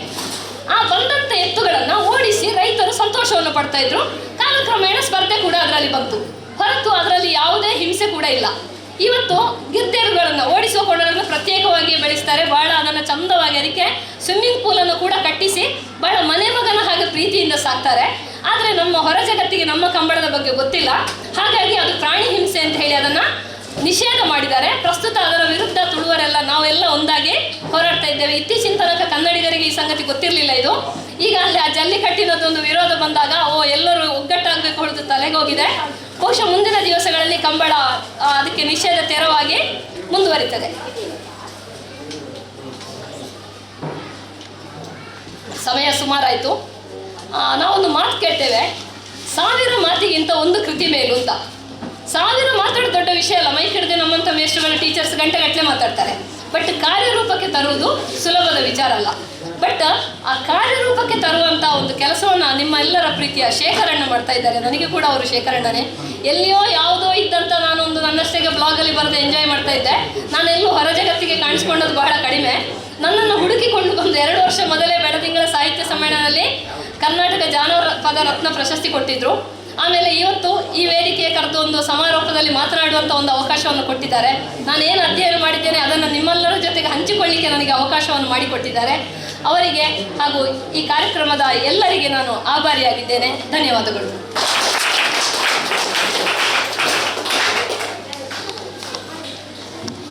S1: ಬಂದಂತ ಎತ್ತುಗಳನ್ನ ಓಡಿಸಿ ರೈತರು ಸಂತೋಷವನ್ನು ಪಡ್ತಾ ಇದ್ರು. ಕಾಲಕ್ರಮೇಣ ಸ್ಪರ್ಧೆ ಕೂಡ ಅದರಲ್ಲಿ ಬಂತು. ಹೊರತು ಅದರಲ್ಲಿ ಯಾವುದೇ ಹಿಂಸೆ ಕೂಡ ಇಲ್ಲ. ಇವತ್ತು ಗಿರ್ತೆರುಗಳನ್ನು ಓಡಿಸುವ ಕೊಂಡಗಳನ್ನು ಪ್ರತ್ಯೇಕವಾಗಿ ಬೆಳೆಸ್ತಾರೆ. ಬಹಳ ಅದನ್ನು ಚಂದವಾಗಿ ಅದಕ್ಕೆ ಸ್ವಿಮ್ಮಿಂಗ್ ಪೂಲನ್ನು ಕೂಡ ಕಟ್ಟಿಸಿ ಬಹಳ ಮನೆ ಮಗನ ಹಾಗೆ ಪ್ರೀತಿಯಿಂದ ಸಾಕ್ತಾರೆ. ಆದರೆ ನಮ್ಮ ಹೊರ ಜಗತ್ತಿಗೆ ನಮ್ಮ ಕಂಬಳದ ಬಗ್ಗೆ ಗೊತ್ತಿಲ್ಲ. ಹಾಗಾಗಿ ಅದು ಪ್ರಾಣಿ ಹಿಂಸೆ ಅಂತ ಹೇಳಿ ಅದನ್ನು ನಿಷೇಧ ಮಾಡಿದ್ದಾರೆ. ಪ್ರಸ್ತುತ ಅದರ ವಿರುದ್ಧ ತುಳುವರೆಲ್ಲ ನಾವೆಲ್ಲ ಒಂದಾಗಿ ಹೋರಾಡ್ತಾ ಇದ್ದೇವೆ. ಇತ್ತೀಚಿನ ತನಕ ಕನ್ನಡಿಗರಿಗೆ ಈ ಸಂಗತಿ ಗೊತ್ತಿರಲಿಲ್ಲ. ಇದು ಈಗ ಅಲ್ಲಿ ಆ ಜಲ್ಲಿಕಟ್ಟಿನದೊಂದು ವಿರೋಧ ಬಂದಾಗ ಎಲ್ಲರೂ ಒಗ್ಗಟ್ಟಾಗಬೇಕು ಹೊರತು ತಲೆಗೆ ಹೋಗಿದೆ. ಬಹುಶಃ ಮುಂದಿನ ದಿವಸಗಳಲ್ಲಿ ಕಂಬಳ ಅದಕ್ಕೆ ನಿಷೇಧ ತೆರವಾಗಿ ಮುಂದುವರಿತದೆ. ಸಮಯ ಸುಮಾರಾಯಿತು. ನಾವೊಂದು ಮಾತು ಕೇಳ್ತೇವೆ, 1000 ಮಾತಿಗಿಂತ ಒಂದು ಕೃತಿ ಮೇಲು ಅಂತ. 1000 ಮಾತಾಡೋದು ದೊಡ್ಡ ವಿಷಯ ಅಲ್ಲ. ಮೈಕ್ ಹಿಡಿದು ನಮ್ಮಂಥ ಮೇಷ್ಟ್ರುಗಳ ಟೀಚರ್ಸ್ ಗಂಟೆಗಟ್ಟಲೆ ಮಾತಾಡ್ತಾರೆ. ಬಟ್ ಕಾರ್ಯರೂಪಕ್ಕೆ ತರುವುದು ಸುಲಭದ ವಿಚಾರ ಅಲ್ಲ. ಬಟ್ ಆ ಕಾರ್ಯರೂಪಕ್ಕೆ ತರುವಂಥ ಒಂದು ಕೆಲಸವನ್ನು ನಿಮ್ಮ ಎಲ್ಲರ ಪ್ರೀತಿಯ ಶೇಖರಣ್ಣ ಮಾಡ್ತಾ ಇದ್ದಾರೆ. ನನಗೆ ಕೂಡ ಅವರು ಶೇಖರಣ್ಣನೇ. ಎಲ್ಲಿಯೋ ಯಾವುದೋ ಇದ್ದಂಥ ನಾನೊಂದು ನನ್ನಷ್ಟೇ ಬ್ಲಾಗಲ್ಲಿ ಬರೆದು ಎಂಜಾಯ್ ಮಾಡ್ತಾ ಇದ್ದೆ. ನಾನೆಲ್ಲೂ ಹೊರ ಜಗತ್ತಿಗೆ ಕಾಣಿಸ್ಕೊಂಡದ್ದು ಬಹಳ ಕಡಿಮೆ. ನನ್ನನ್ನು ಹುಡುಕಿಕೊಂಡು ಬಂದು 2 ವರ್ಷ ಮೊದಲೇ ಬೆಳದಿಂಗಳ ಸಾಹಿತ್ಯ ಸಮ್ಮೇಳನದಲ್ಲಿ ಕರ್ನಾಟಕ ಜಾನಪದ ರತ್ನ ಪ್ರಶಸ್ತಿ ಕೊಟ್ಟಿದ್ರು. ಆಮೇಲೆ ಇವತ್ತು ಈ ವೇದಿಕೆಯ ಕರೆದು ಒಂದು ಸಮಾರೋಪದಲ್ಲಿ ಮಾತನಾಡುವಂಥ ಒಂದು ಅವಕಾಶವನ್ನು ಕೊಟ್ಟಿದ್ದಾರೆ. ನಾನೇನು ಅಧ್ಯಯನ ಮಾಡಿದ್ದೇನೆ ಅದನ್ನು ನಿಮ್ಮೆಲ್ಲರ ಜೊತೆಗೆ ಹಂಚಿಕೊಳ್ಳಿಕ್ಕೆ ನನಗೆ ಅವಕಾಶವನ್ನು ಮಾಡಿಕೊಟ್ಟಿದ್ದಾರೆ. ಅವರಿಗೆ ಹಾಗೂ ಈ ಕಾರ್ಯಕ್ರಮದ ಎಲ್ಲರಿಗೆ ನಾನು ಆಭಾರಿಯಾಗಿದ್ದೇನೆ. ಧನ್ಯವಾದಗಳು.